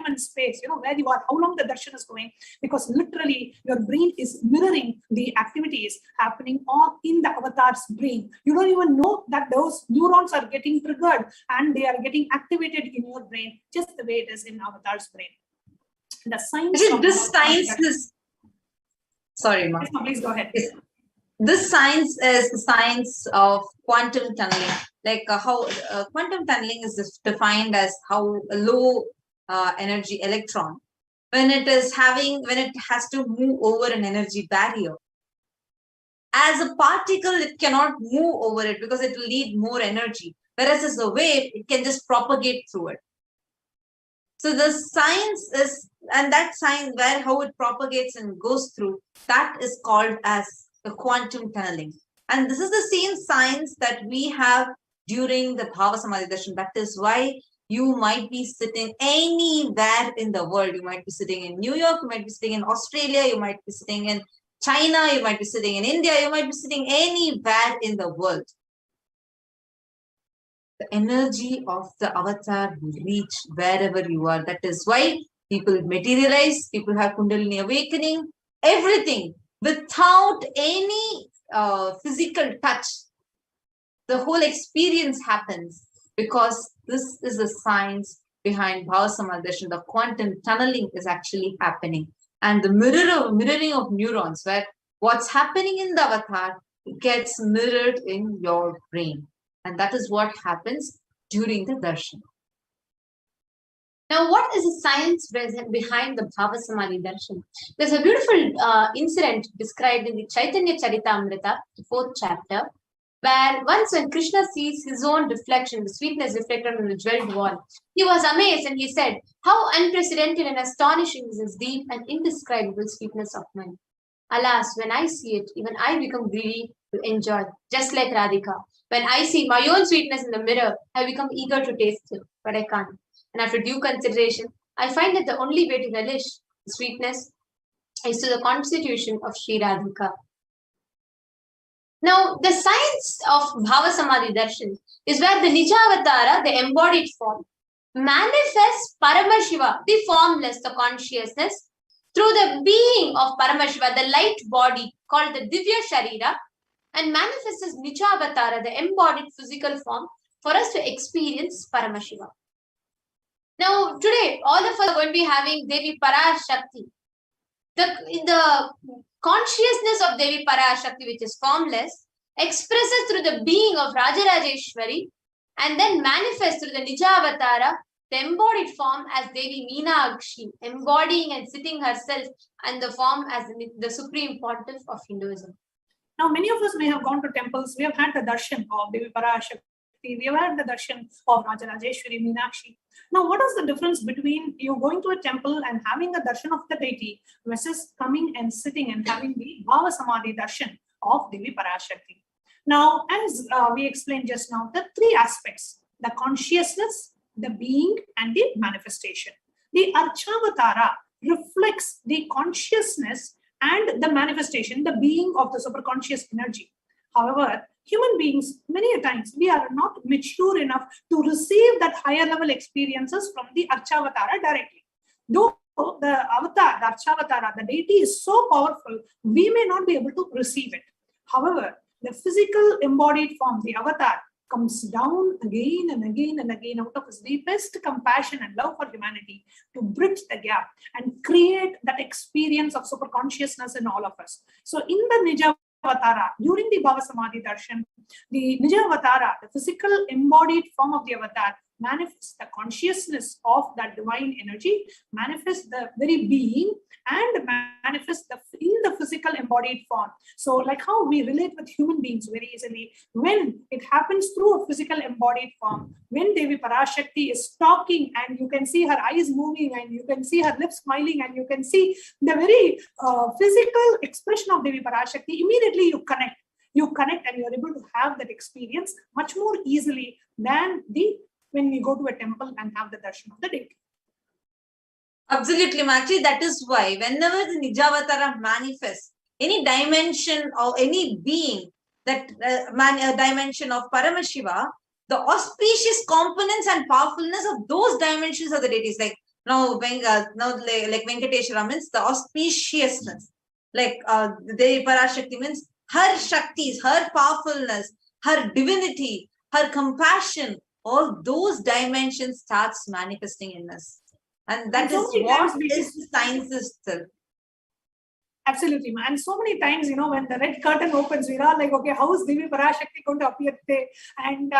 and space, where you are, how long the darshan is going, because literally your brain is mirroring the activities happening in the avatar's brain. You don't even know that those neurons are getting triggered and they are getting activated in your brain, just the way it is in avatar's brain. The science of this science is, sorry, Ma. Yes, please go ahead. This science is the science of quantum tunneling. Like how quantum tunneling is defined as how a low energy electron, when it has to move over an energy barrier, as a particle, it cannot move over it because it will need more energy. Whereas as a wave, it can just propagate through it. So the science is, and that science where how it propagates and goes through, that is called as the quantum tunneling. And this is the same science that we have during the Bhava Samadhi Darshan. That is why you might be sitting anywhere in the world. You might be sitting in New York, you might be sitting in Australia, you might be sitting in China, you might be sitting in India, you might be sitting anywhere in the world. The energy of the avatar will reach wherever you are. That is why people materialize, people have Kundalini awakening, everything without any physical touch. The whole experience happens because this is the science behind Bhava Samadhi Darshan. The quantum tunneling is actually happening. And the mirroring of neurons, where what's happening in the avatar gets mirrored in your brain. And that is what happens during the darshan. Now, what is the science behind the Bhava Samadhi Darshan? There's a beautiful incident described in the Chaitanya Charitamrita, the 4th chapter, where once when Krishna sees his own reflection, the sweetness reflected on the jeweled wall, he was amazed and he said, "How unprecedented and astonishing is this deep and indescribable sweetness of mind. Alas, when I see it, even I become greedy to enjoy, just like Radhika. When I see my own sweetness in the mirror, I become eager to taste it, but I can't. And after due consideration, I find that the only way to relish the sweetness is to the constitution of Sri Radhika." Now, the science of Bhava Samadhi Darshan is where the Nijavatara, the embodied form, manifests Paramashiva, the formless, the consciousness, through the being of Paramashiva, the light body called the Divya Sharira, and manifests as Nijavatara, the embodied physical form, for us to experience Paramashiva. Now, today, all of us are going to be having Devi Parashakti. The consciousness of Devi Parashakti, which is formless, expresses through the being of Rajarajeshwari and then manifests through the Nijavatara, the embodied form as Devi Meenakshi, embodying and sitting herself and the form as the supreme pontiff of Hinduism. Now, many of us may have gone to temples. We have had the darshan of Devi Parashakti. We have had the darshan of Rajarajeshwari, Meenakshi. Now, what is the difference between you going to a temple and having the darshan of the deity versus coming and sitting and having the Bhava Samadhi darshan of Devi Parashakti? Now, as we explained just now, the 3 aspects: the consciousness, the being, and the manifestation. The Archavatara reflects the consciousness and the manifestation, the being of the superconscious energy. However, human beings, many a times, we are not mature enough to receive that higher level experiences from the Archavatara directly. Though the avatar, the Archavatara, the deity is so powerful, we may not be able to receive it. However, the physical embodied form, the avatar, comes down again and again and again out of his deepest compassion and love for humanity to bridge the gap and create that experience of superconsciousness in all of us. So in the Nijavatara, during the Bhava Samadhi Darshan, the Nijavatara, the physical embodied form of the avatar, manifests the consciousness of that divine energy, manifests the very being, and manifests in the physical embodied form. So like how we relate with human beings very easily, when it happens through a physical embodied form, when Devi Parashakti is talking and you can see her eyes moving and you can see her lips smiling and you can see the very physical expression of Devi Parashakti, immediately you connect and you're able to have that experience much more easily than when we go to a temple and have the darshan of the deity. Absolutely, actually, that is why whenever the Nijavatara manifests any dimension or any being, that dimension of Paramashiva, the auspicious components and powerfulness of those dimensions of the deities, like Now, like Venkateshwara means the auspiciousness. Like Devi Parashakti means her Shaktis, her powerfulness, her divinity, her compassion, all those dimensions starts manifesting in us. And that so is many what times we is the science itself. Absolutely, man. And so many times, when the red curtain opens, we're all like, okay, how is Devi Parashakti going to appear today? And,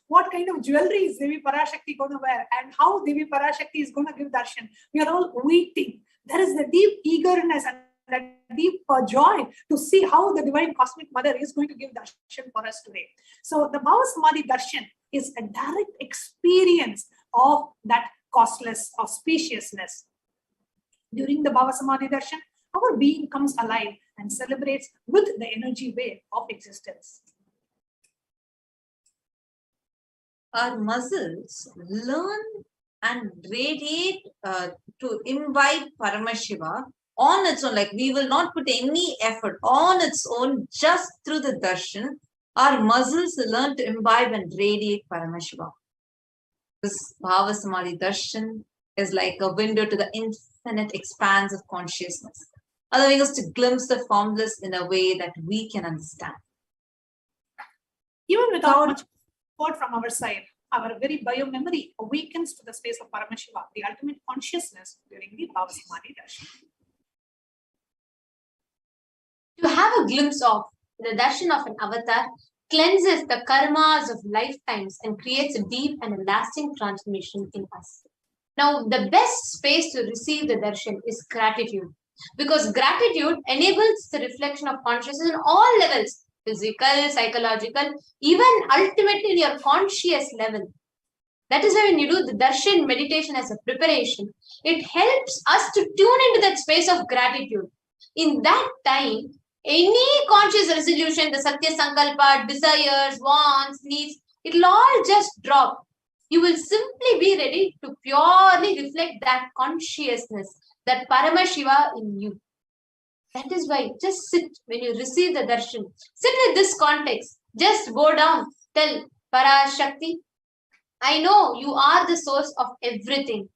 what kind of jewelry is Devi Parashakti going to wear? And how Devi Parashakti is going to give darshan? We are all waiting. There is the deep eagerness and that deep joy to see how the divine cosmic mother is going to give darshan for us today. So the Bhava Samadhi darshan is a direct experience of that costless auspiciousness. During the Bhava Samadhi darshan, our being comes alive and celebrates with the energy wave of existence. Our muscles learn and radiate to imbibe Paramashiva on its own. Like, we will not put any effort, on its own, just through the darshan. Our muscles learn to imbibe and radiate Paramashiva. This Bhava Samadhi darshan is like a window to the infinite expanse of consciousness, allowing us to glimpse the formless in a way that we can understand. Even without much support from our side, our very bio-memory awakens to the space of Paramashiva, the ultimate consciousness, during the Bhava Samadhi darshan. To have a glimpse of the darshan of an avatar cleanses the karmas of lifetimes and creates a deep and a lasting transformation in us. Now, the best space to receive the darshan is gratitude, because gratitude enables the reflection of consciousness on all levels, physical, psychological, even ultimately in your conscious level. That is why when you do the darshan meditation as a preparation, it helps us to tune into that space of gratitude. In that time, any conscious resolution, the Satya Sankalpa, desires, wants, needs, it will all just drop. You will simply be ready to purely reflect that consciousness, that Paramashiva in you. That is why just sit when you receive the darshan. Sit with this context. Just go down. Tell Parashakti, I know you are the source of everything.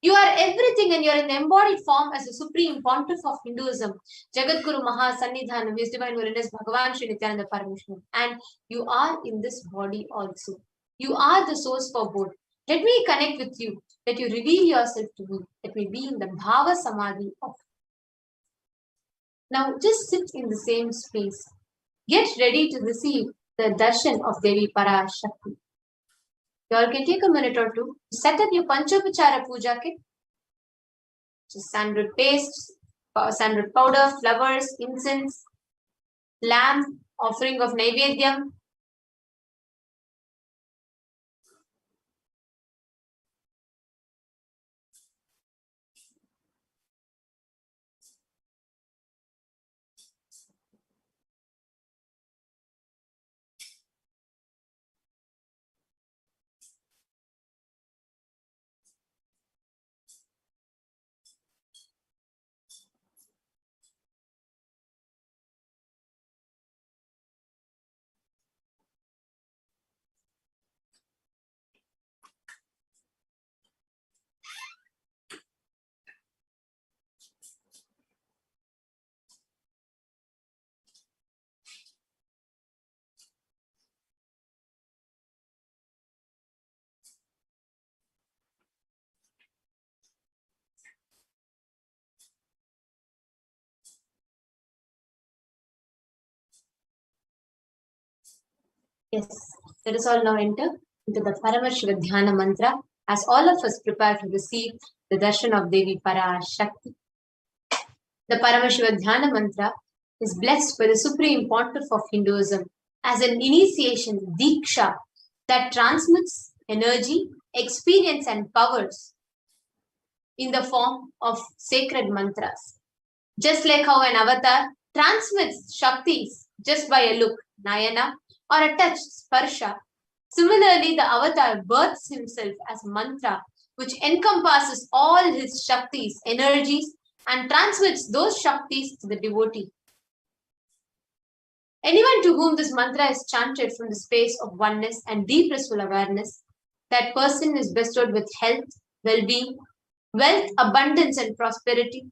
You are everything and you are in the embodied form as the supreme pontiff of Hinduism, Jagadguru Maha Sannidhanam, His Divine Holiness Bhagavan Sri Nithyananda Paramashivam. And you are in this body also. You are the source for both. Let me connect with you. Let you reveal yourself to me. Let me be in the Bhava Samadhi of. Now just sit in the same space. Get ready to receive the darshan of Devi Parashakti. You all can take a minute or two to set up your Panchopachara Puja kit. Just sandalwood paste, sandalwood powder, flowers, incense, lamp, offering of Naivedyam. Yes, let us all now enter into the Paramashiva Dhyana mantra as all of us prepare to receive the darshan of Devi Parashakti. The Paramashiva Dhyana mantra is blessed by the supreme pontiff of Hinduism as an initiation, diksha, that transmits energy, experience and powers in the form of sacred mantras. Just like how an avatar transmits shaktis just by a look, nayana, or a touch, sparsha. Similarly, the avatar births himself as a mantra which encompasses all his shaktis, energies, and transmits those shaktis to the devotee. Anyone to whom this mantra is chanted from the space of oneness and deep blissful awareness, that person is bestowed with health, well-being, wealth, abundance, and prosperity,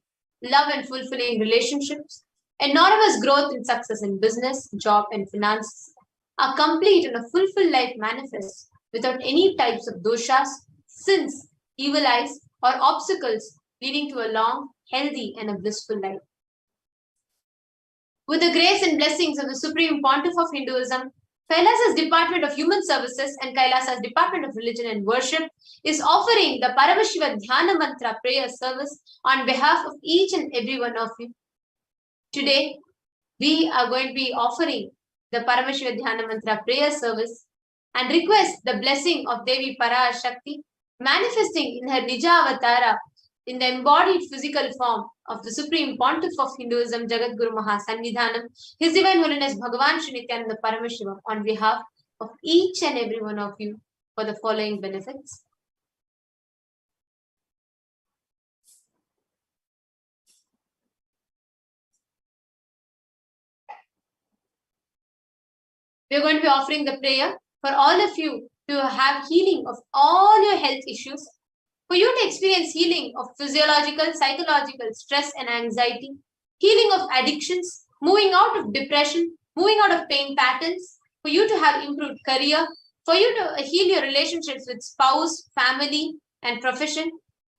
love and fulfilling relationships, enormous growth and success in business, job, and finances, a complete and a fulfilled life manifests without any types of doshas, sins, evil eyes, or obstacles, leading to a long, healthy, and a blissful life. With the grace and blessings of the Supreme Pontiff of Hinduism, Kailasa's Department of Human Services and Kailasa's Department of Religion and Worship is offering the Paramashiva Dhyana Mantra prayer service on behalf of each and every one of you. Today, we are going to be offering the Paramashiva Dhyana Mantra prayer service and request the blessing of Devi Parashakti manifesting in her Nija Avatara in the embodied physical form of the Supreme Pontiff of Hinduism, Jagadguru Mahasannidhanam, His Divine Holiness Bhagavan Shri Nithyananda Paramashivam, on behalf of each and every one of you for the following benefits. We are going to be offering the prayer for all of you to have healing of all your health issues, for you to experience healing of physiological, psychological stress and anxiety, healing of addictions, moving out of depression, moving out of pain patterns, for you to have improved career, for you to heal your relationships with spouse, family, and profession,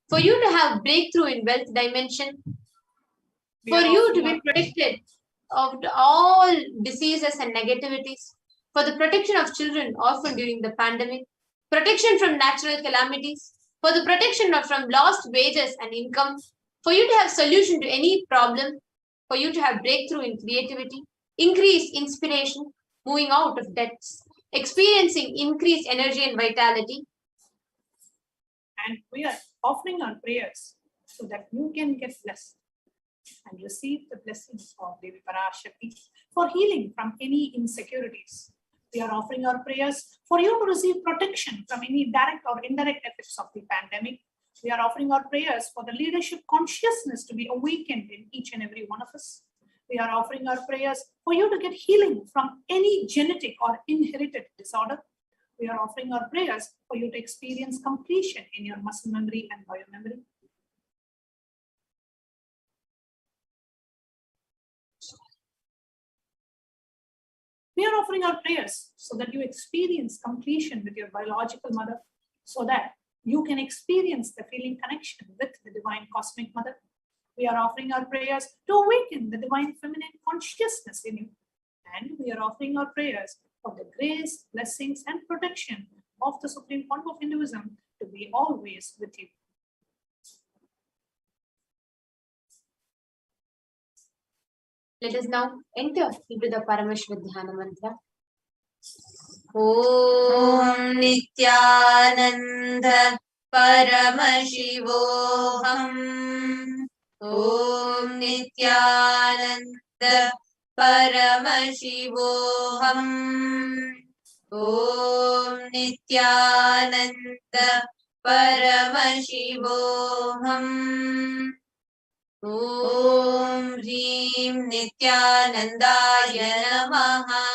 for you to have breakthrough in wealth dimension, for you to be protected of all diseases and negativities, for the protection of children orphaned during the pandemic, protection from natural calamities, for the protection from lost wages and income, for you to have solution to any problem, for you to have breakthrough in creativity, increased inspiration, moving out of debts, experiencing increased energy and vitality. And we are offering our prayers so that you can get blessed and receive the blessings of Devi Parashakti for healing from any insecurities. We are offering our prayers for you to receive protection from any direct or indirect effects of the pandemic. We are offering our prayers for the leadership consciousness to be awakened in each and every one of us. We are offering our prayers for you to get healing from any genetic or inherited disorder. We are offering our prayers for you to experience completion in your muscle memory and biomemory. We are offering our prayers so that you experience completion with your biological mother, so that you can experience the feeling connection with the divine cosmic mother. We are offering our prayers to awaken the divine feminine consciousness in you. And we are offering our prayers for the grace, blessings, and protection of the Supreme Pontiff of Hinduism to be always with you. Let us now enter into the Paramashiva Dhyana Mantra. Om Nithyananda Paramashivoham. Om Nithyananda Paramashivoham. Om Nithyananda Paramashivoham. Om Hrim Nithyanandaya Namaha.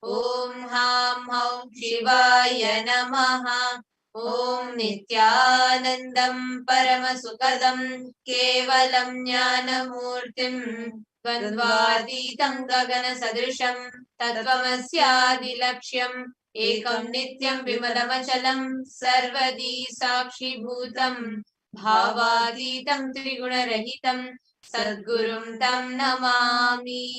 Om Ham Haum Shivaya Namaha. Om Nithyanandam Paramasukadam Kevalam Jnanamurtim Dvandvaditam Gagana Sadrisham Tattvamasya Laksham Ekam Nityam Vimadamachalam Sarvadi Sakshi Bhutam Bhavaditam Triguna-rahitam Sadgurum Tam Namami.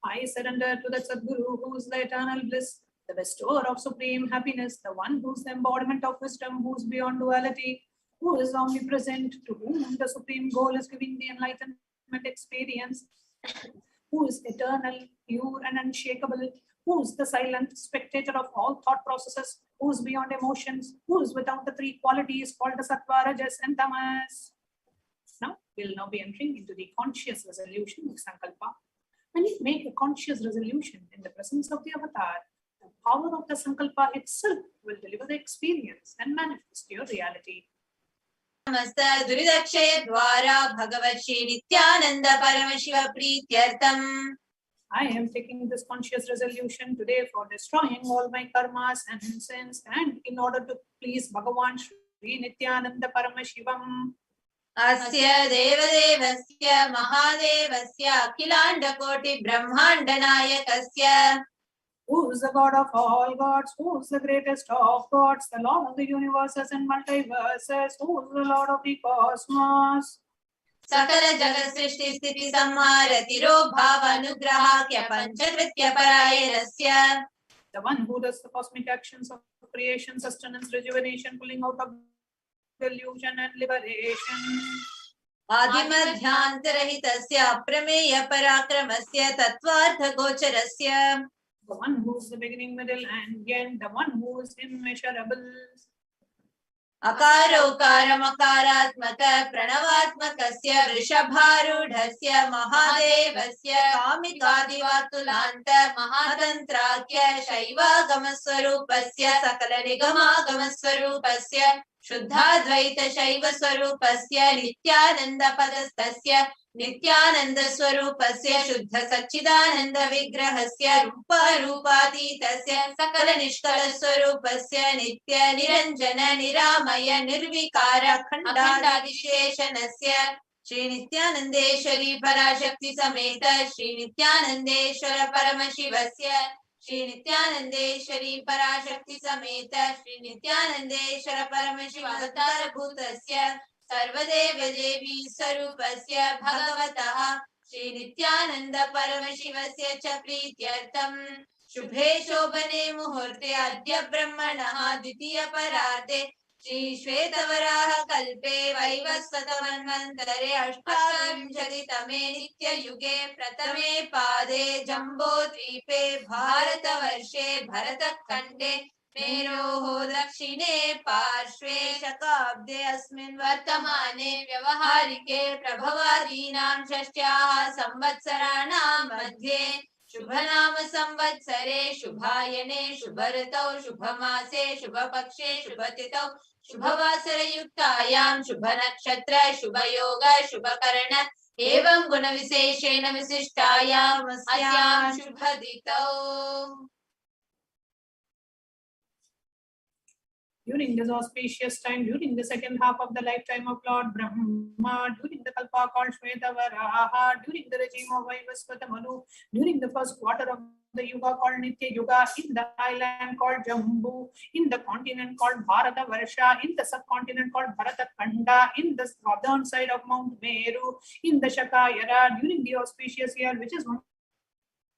I surrender to the Sadguru, who is the eternal bliss, the bestower of supreme happiness, the one who is the embodiment of wisdom, who is beyond duality, who is omnipresent, to whom the supreme goal is giving the enlightenment experience, who is eternal, pure, and unshakable, who is the silent spectator of all thought processes, who is beyond emotions, who is without the three qualities called the Sattva, Rajas, and Tamas. Now, we'll now be entering into the conscious resolution of Sankalpa. When you make a conscious resolution in the presence of the avatar, the power of the Sankalpa itself will deliver the experience and manifest your reality. Namaste Duridakshaya Dwara Bhagavat Shri Nithyananda Paramashiva Prityartham. I am taking this conscious resolution today for destroying all my karmas and sins, and in order to please Bhagavan Shri Nithyananda Paramashivam. Asya Devadevasya Mahadevasya Akhilanda Koti Brahmanda Nayakasya. Who is the God of all gods? Who is the greatest of gods? The Lord of the universes and multiverses. Who is the Lord of the cosmos? Sakala Jagat Srishti Sthiti Samhara Tiro Bhava Anugrahakya Panchakritya Parayanasya. The one who does the cosmic actions of creation, sustenance, rejuvenation, pulling out of delusion and liberation. Adimadhyantarhitasya Aprameya Parakramasya Tattvartha Gocharasya. The one who is the beginning, middle, and end. The one who is immeasurable. Akaro Karamakarātmaka Pranavatmakasya Vrishabharudhasya Mahadevasya Kamikadivatulanta Mahatantrakya Shaivagamaswarupasya Sakala Nigamaagamaswarupasya Shuddhadvaita Shaiva Swarupasya Nithyananda Padastasya Nithyananda Swarupasya Shuddha Sachidananda Vigrahasya Rupa Rupatītasya Sakala Nishkala Swarupasya Nitya Niranjana Niramaya Nirvikara Khandadisheshanasya Shri Nithyanandeshwari Parashakti Sameta Shri Nithyanandeshwara Paramashivasya Shri Nithyanandeshwari Parashakti Sameta Shri Nithyanandeshwara Paramashivavatara Bhutasya Sarvadeva Devi Sarupasya Bhagavatah Shri Nithyananda Paramashivasya cha Prityartham Shubhe Shobhane Muhurte Adya Brahmanaha Dvitiya Parate Shri Shvetavaraha Kalpe Vaivasvatamanvantare Ashtavinshaditame Nitya Yuge Pratame Pade Jambo Dvipe Bharata Varshe Bharata Khande Meroho Dakshine Parshve Shakabde Asmin Vartamane Vyavaharike Prabhavadinam Shashtyaha Samvatsarānam Madhye Shubhanama Samvatsare Shubhayane Shubharatau Shubhamase Shubhapakshe Shubhatitau Shubhavasarayuktayam Shubhanakshatra Shubhayoga Shubhakarana Evam Gunaviseshena Visishtayam Asyam Shubhaditau. During this auspicious time, during the second half of the lifetime of Lord Brahma, during the Kalpa called Shvetavaraha, during the regime of Vaivasvata Manu, during the first quarter of the Yuga called Nitya Yuga, in the island called Jambu, in the continent called Bharata Varsha, in the subcontinent called Bharata Khanda, in the southern side of Mount Meru, in the Shakayara, during the auspicious year, which is one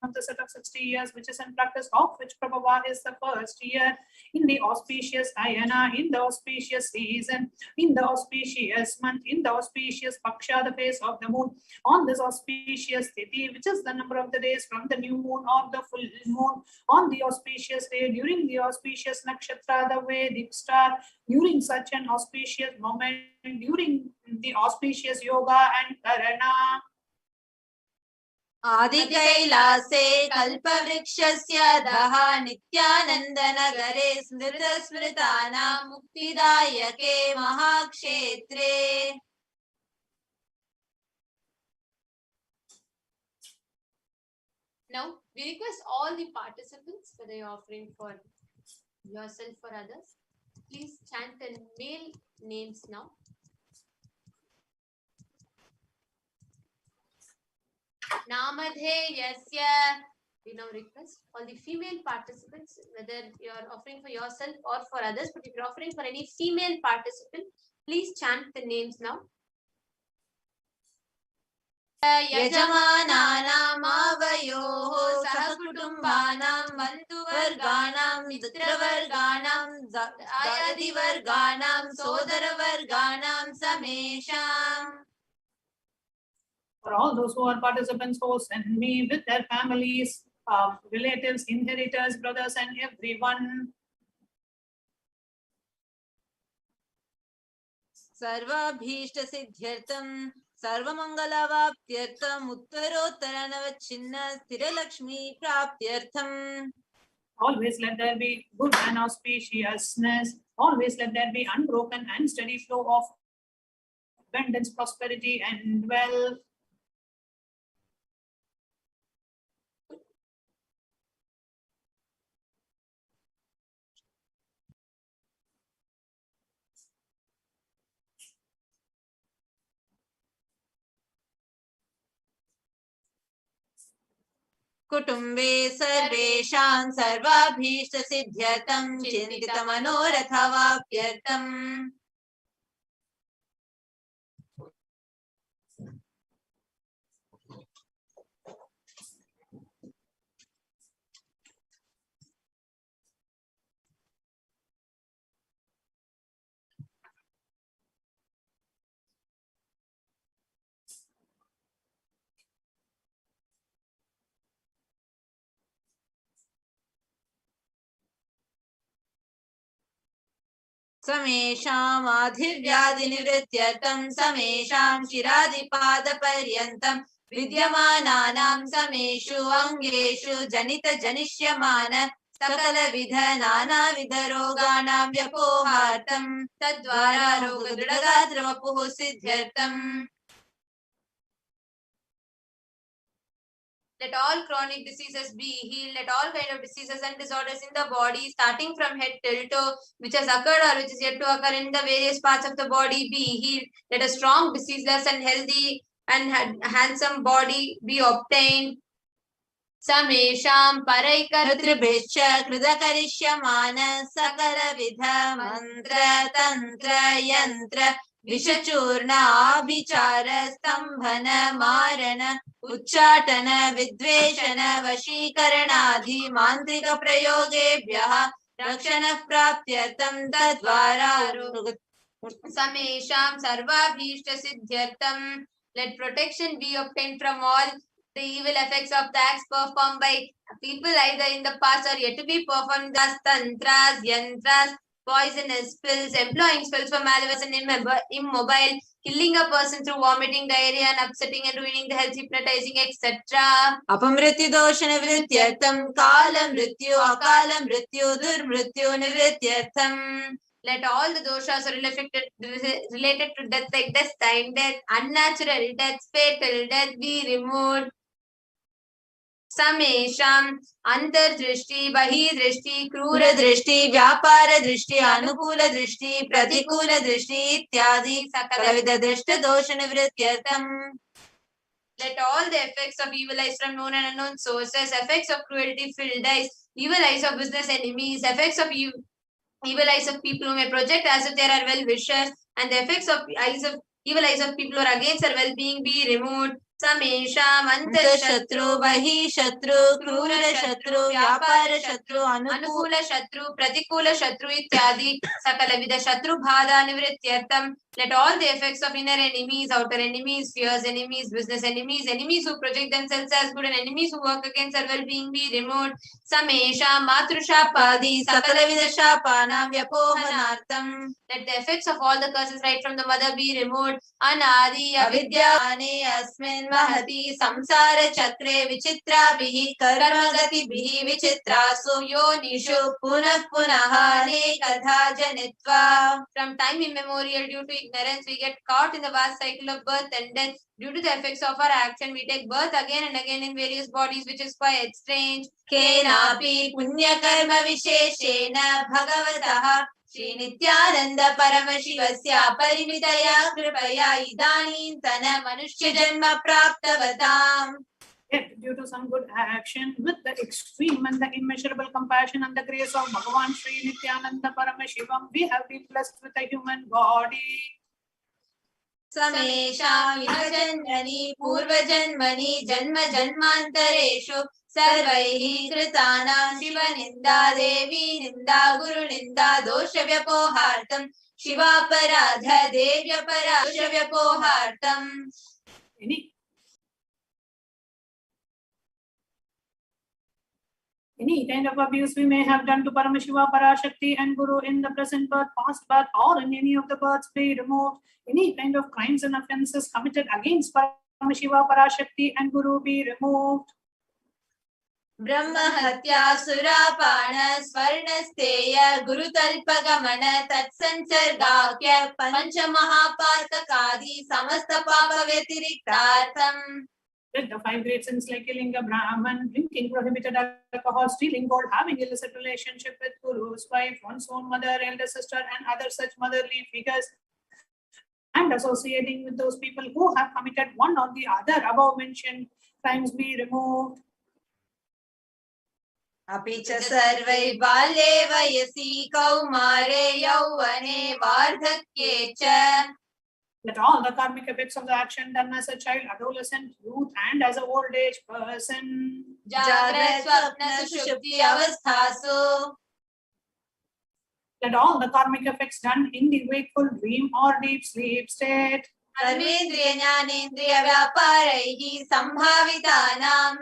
of the set of 60 years, which is in practice, of which Prabhupada is the first year, in the auspicious Ayana, in the auspicious season, in the auspicious month, in the auspicious Paksha, the face of the moon, on this auspicious Tithi, which is the number of the days from the new moon or the full moon, on the auspicious day, during the auspicious Nakshatra, the Vedic star, during such an auspicious moment, during the auspicious Yoga and Karana. Adikailase Kalpavrikshyasya Daha Nithyanandanagare Smrita Muktidayake Mahakshetre. Now, we request all the participants, whether you're offering for yourself or others, please chant and male names now. Namadheyasya. We now request all the female participants, whether you're offering for yourself or for others, but if you're offering for any female participant, please chant the names now. Yajamananam avayoho sahakutumbanam bantuvarganam mitravarganam ayadivarganam sodaravarganam samesham. For all those who are participants who send me with their families, relatives, inheritors, brothers, and everyone. Sarvabhishta siddhyartam sarvamangalavaptyartam uttarottaranavachinna sthiralakshmi praptyartam. Always let there be good and auspiciousness. Always let there be unbroken and steady flow of abundance, prosperity, and wealth. कुटुम्बे सर्वेषां सर्वाभीष्टसिद्ध्यर्थं चिन्तितमनोरथवाप्यर्थम् समेषाम् आधिर्व्याधिनिवृत्त्यर्थं समेषां शिरादिपादपर्यन्तं विद्यमानानां समेषु अङ्गेषु जनितजनिष्यमान सकलविध नानाविधरोगाणां व्यपोहार्थं तद्वारा रोगदृढगात्रवपुः सिद्ध्यर्थम् Let all chronic diseases be healed. Let all kind of diseases and disorders in the body, starting from head till toe, which has occurred or which is yet to occur in the various parts of the body, be healed. Let a strong, diseaseless, and healthy and handsome body be obtained. Samesham paraikartribhishch kridakarishyamana sakala vidha mantra tantra yantra विषचूर्ण आभिचार स्तंभन मारण उच्चाटन विद्वेषण वशीकरणादि मांत्रिक प्रयोगेभ्यः रक्षण प्राप्त्यर्थं तद्वारा समेषां सर्वाभीष्ट सिद्ध्यर्थं let protection be obtained from all the evil effects of the acts performed by people either in the past or yet to be performed, thus tantras, yantras, poisonous pills, employing spells for malicious and immobile, killing a person through vomiting, diarrhea, and upsetting and ruining the health, hypnotizing, etc. Apamrityu doshana vrityartham, kala mrityu, akala mrityu, durmrityu nivrityartham. Let all the doshas related to death like death, time death, unnatural death, fatal death be removed. समेषां अंतर्दृष्टि बहिर्दृष्टि क्रूर दृष्टि व्यापार दृष्टि अनुकूल दृष्टि प्रतिकूल दृष्टि इत्यादि सकलविध दृष्ट दोष निवृत्त्यर्थं Let all the effects of evil eyes from known and unknown sources, effects of cruelty filled eyes, evil eyes of business enemies, effects of evil eyes of people who may project as if they are well wishers, and the effects of evil eyes of people who are against their well-being be removed. समेषां अंतःशत्रु बहिःशत्रु क्रूर शत्रु व्यापार शत्रु अनुकूल शत्रु प्रतिकूल शत्रु इत्यादि सकलविध शत्रु बाधा निवृत्त्यर्थं Let all the effects of inner enemies, outer enemies, fierce enemies, business enemies, enemies who project themselves as good and enemies who work against their well-being be removed. Samesha matrushaapadi sakalavidha shaapanam vyapohanartham. Let the effects of all the curses right from the mother be removed. Anadi avidyane asmin mahati samsara chakre vichitrabhihi karmagatibihi vichitrasu yonishu punah punaha nekadha janitva. From time immemorial, due to ignorance, we get caught in the vast cycle of birth and death. Due to the effects of our action, we take birth again and again in various bodies, which is quite strange. Kenapi punya karma visheshena bhagavatah Shri Nithyananda Paramashivasya Parimitaya Kripaya Idanintana Manushya Janma Praptavatam. Yet, due to some good action, with the extreme and the immeasurable compassion and the grace of Bhagavan Shri Nithyananda Paramashivam, we have been blessed with a human body. Samesha Vihajanmani Purvajanmani Janma Janmantareshu Sarvaihi Kritana Shiva Ninda Devi Ninda Guru Ninda Dosha Vyapohartam Shiva Paradha Devya Paradha Vyapohartam. Any kind of abuse we may have done to Paramashiva, Parashakti and Guru in the present birth, past birth, or in any of the births be removed. Any kind of crimes and offences committed against Paramashiva, Parashakti and Guru be removed. Brahma Hatya Surapana Swarnasteya Guru Talpagamana Tatsanchargakya Pancha Mahapatakadi Samasta Papa Vetiriktartham. The 5 great sins like killing a Brahman, drinking prohibited alcohol, stealing gold, having illicit relationship with Guru's wife, one's own mother, elder sister, and other such motherly figures, and associating with those people who have committed one or the other above mentioned crimes be removed. अपि च सर्वै बाल्ये वयसि कौमारे यौवने वार्धक्ये च Let all the karmic effects of the action done as a child, adolescent, youth, and as an old age person, जाग्रत् स्वप्न सुषुप्ति अवस्थासु let all the karmic effects done in the wakeful dream or deep sleep state, सर्वेन्द्रिय ज्ञानेन्द्रिय व्यापारैः सम्भावितानां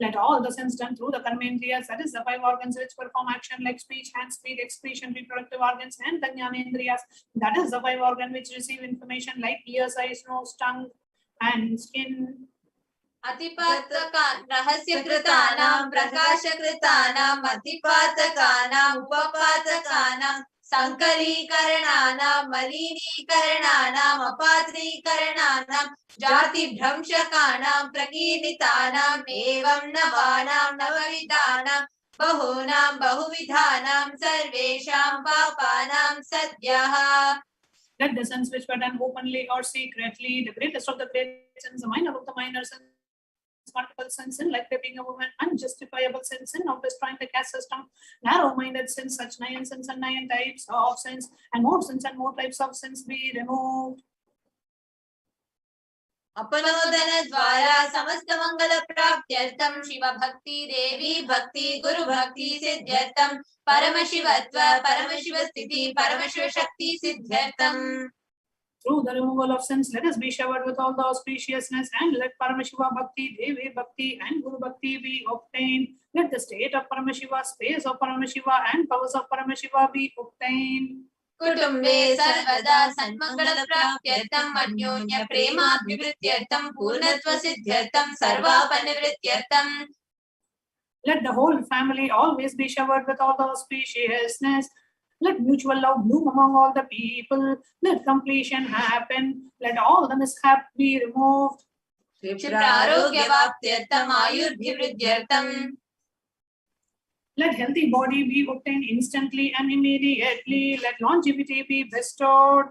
let all the sense done through the karmendriyas, that is the 5 organs which perform action like speech, hands, feet, excretion, reproductive organs, and the jnanendriyas, that is the 5 organs which receive information like ears, eyes, nose, tongue, and skin. अतिपातकान् रहस्यकृतानां प्रकाशकृतानां अतिपातकानां उपपातकानां संकरीकरणानां मलिनीकरणानां अपात्रीकरणानां जातिभ्रंशकानां प्रकीर्तितानाम् एवं नवानां नवविधानां बहूनां बहुविधानां सर्वेषां पापानां सद्यः. Let the sins which were done openly or secretly, the greatest of the great sins, the minor of the minor sins, multiple sins, sin like raping a woman, unjustifiable sins, sin of destroying the caste system, narrow-minded sins, such 9 sins and 9 types of sins, and more sins and more types of sins be removed. अपनोदन द्वारा समस्त मंगल प्राप्त्यर्थं शिव भक्ति देवी भक्ति गुरु भक्ति सिद्ध्यर्थं परमशिवत्व परमशिव स्थिति परमशिव शक्ति सिद्ध्यर्थं. Through the removal of sins, let us be showered with all the auspiciousness, and let Paramashiva Bhakti, Devi Bhakti, and Guru Bhakti be obtained. Let the state of Paramashiva, space of Paramashiva, and powers of Paramashiva be obtained. कुटुम्बे सर्वदा सन्मंगल प्राप्त्यर्थं अन्योन्य प्रेमाभिवृद्ध्यर्थं पूर्णत्व सिद्ध्यर्थं सर्वापनिवृत्त्यर्थं. Let the whole family always be showered with all the auspiciousness. Let mutual love bloom among all the people. Let completion happen. Let all the mishap be removed. क्षिप्रारोग्यवाप्त्यर्थं आयुर्भिवृद्ध्यर्थं. Let healthy body be obtained instantly and immediately. Let longevity be bestowed.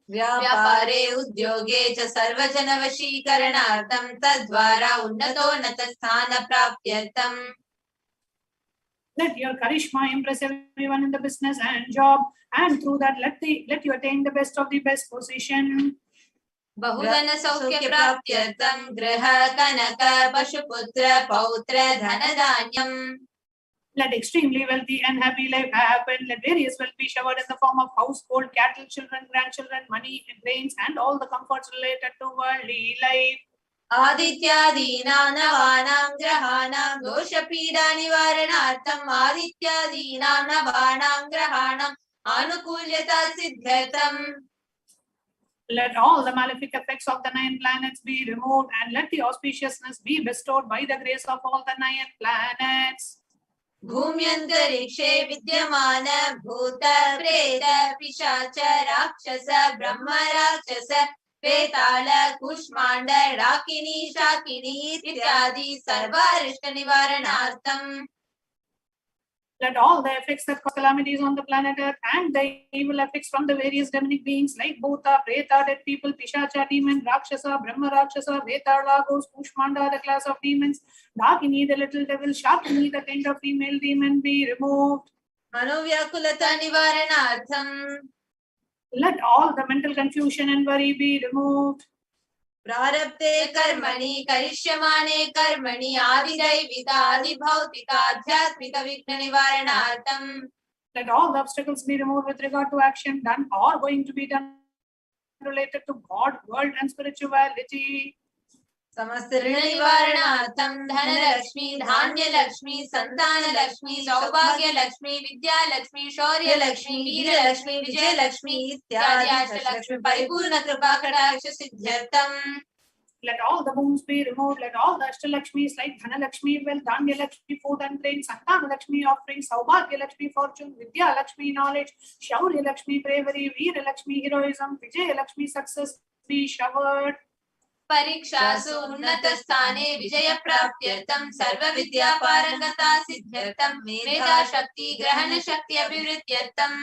व्यापारे उद्योगे च सर्वजनवशीकरणार्थं तद्वारा उन्नतोन्नत स्थान प्राप्त्यर्थं. Let your charisma impress everyone in the business and job, and through that let you attain the best of the best position. बहुधन सौख्य प्राप्त्यर्थं गृह कनक पशुपुत्र पौत्र धनधान्यम्. Let extremely wealthy and happy life happen. Let various wealth be showered in the form of household, cattle, children, grandchildren, money, and grains, and all the comforts related to worldly life. आदित्यादीनां नवानां ग्रहाणां दोषपीडा निवारणार्थम् आदित्यादीनां नवानां ग्रहाणाम् आनुकूल्यता सिद्ध्यर्थम्. Let all the malefic effects of the 9 planets be removed, and let the auspiciousness be bestowed by the grace of all the 9 planets. भूम्यन्तरिक्षे विद्यमान भूत प्रेत पिशाच राक्षस ब्रह्म राक्षस वेताल कुष्मांड डाकिनी शाकिनी इत्यादि सर्वारिष्ट निवारणार्थम्. Let all the effects that cause calamities on the planet Earth and the evil effects from the various demonic beings like Bhuta, Preta, dead people, Pishacha, demon, Rakshasa, Brahma Rakshasa, Vetala, ghost, Kushmanda, the class of demons, Dakini, the little devil, Shakini, the tender female demon be removed. मनोव्याकुलता निवारणार्थम्. Let all the mental confusion and worry be removed. प्रारब्धे कर्मणि करिष्यमाणे कर्मणि आदिदैविक आदिभौतिक आध्यात्मिक विघ्न निवारणार्थम्. Let all the obstacles be removed with regard to action done or going to be done related to God, world, and spirituality. समस्त ऋण निवारणार्थं धनलक्ष्मी धान्यलक्ष्मी संतानलक्ष्मी सौभाग्यलक्ष्मी विद्यालक्ष्मी शौर्यलक्ष्मी वीरलक्ष्मी विजयलक्ष्मी इत्यादि अष्टलक्ष्मी परिपूर्ण कृपा कटाक्ष सिद्ध्यर्थम्. Let all the wounds be removed. Let all the Ashtalakshmis like Dhanalakshmi, wealth, Dhanya-lakshmi, food and grain, Santanalakshmi, offerings, Saubhagya-lakshmi, fortune, Vidya-lakshmi, knowledge, Shaurya-lakshmi, bravery, Veera-lakshmi, heroism, Vijaya-lakshmi, success be showered. परीक्षासु उन्नत स्थाने विजय प्राप्त्यर्थं सर्व विद्या पारंगता सिद्ध्यर्थं मेधा शक्ति ग्रहण शक्ति अभिवृद्ध्यर्थम्.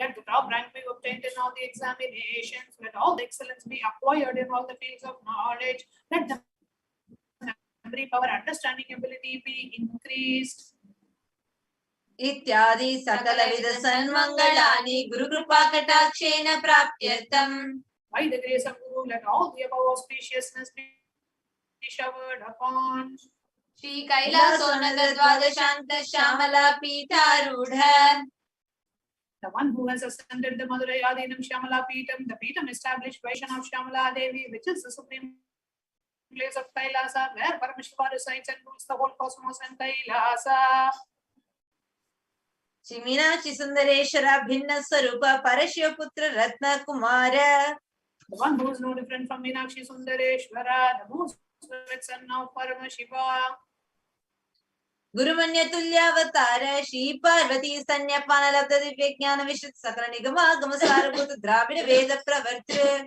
Let the top rank be obtained in all the examinations. Let all the excellence be acquired in all the fields of knowledge. Let the memory power, understanding ability be increased. इत्यादि सकलविध सन्मंगलानि गुरुकृपाकटाक्षेण प्राप्त्यर्थम्. By the grace of Guru, let all the above auspiciousness be showered upon Shri कैलासोन्नत द्वादशान्त Shyamala पीठारूढ़. the one who has ascended the Madurai Adinam Shyamala Peetam, the Peetam established by Vaishnav Shyamala Devi, which is the supreme place of Kailasa, where Paramashiva resides and rules the whole cosmos and Kailasa. Shri Meenakshi Sundareshwar भिन्न स्वरूप परशिव पुत्र रत्न Kumar. The one who is no different from Meenakshi Sundareshwara, the most perfect son of Paramashiva. गुरुमन्य तुल्यावतार Shri Parvati स्तन्यपान लब्ध दिव्य ज्ञान विशुद्ध सकल निगमागम सारभूत द्राविड़ वेद प्रवर्तृ.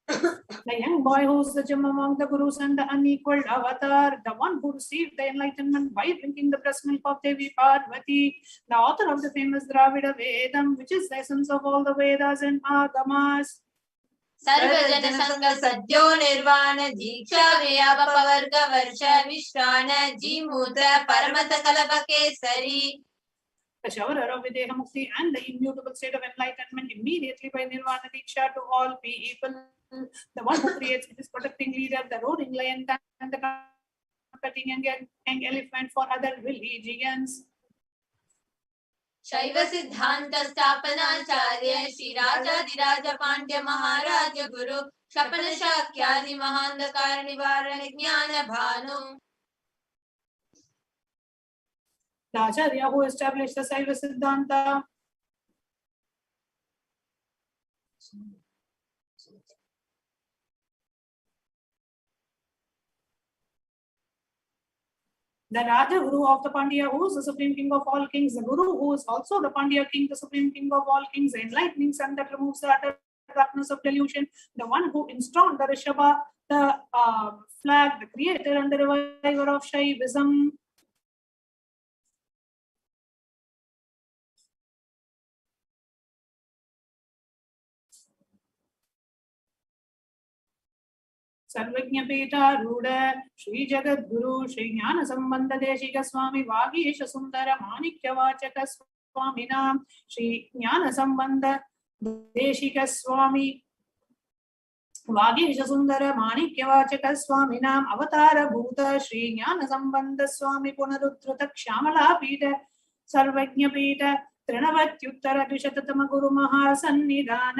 The young boy who is the gem among the Gurus and the unequaled avatar, the one who received the enlightenment by drinking the breast milk of Devi Parvati, the author of the famous Dravida Vedam, which is the essence of all the Vedas and Agamas. सर्वजन संग सद्यो निर्वाण दीक्षा व्याप वर्ग वर्ष विश्राण Jimuta परमत कलप Kesari. The shower of Videha Mukti and the immutable state of enlightenment immediately by Nirvana Diksha to all people. The one who creates his protecting leader, the roaring lion and the cutting young elephant for other religions. शैव सिद्धांत स्थापनाचार्य श्री राजाधिराज पांड्य महाराज गुरु क्षपन शाक्यादि महांधकार निवारण ज्ञान Bhanu. The Acharya who established the Saiva Siddhanta. The Raja Guru of the Pandya, who is the supreme king of all kings, the Guru who is also the Pandya king, the supreme king of all kings, the enlightening sun that removes the utter darkness of delusion, the one who installed the Rishabha, the flag, the creator and the reviver of Shaivism. सर्वज्ञ पीठारूढ़ श्री जगद्गुरु श्री ज्ञान संबंध देशिक स्वामी वागीश सुंदर माणिक्य वाचक स्वामिनां श्री ज्ञान संबंध देशिक स्वामी वागीश सुंदर माणिक्य वाचक स्वामिनां अवतार भूत श्री ज्ञान संबंध स्वामी पुनरुद्धृत श्यामला पीठ सर्वज्ञ पीठ तृणवत्युत्तर द्विशततम गुरु महासन्निधान.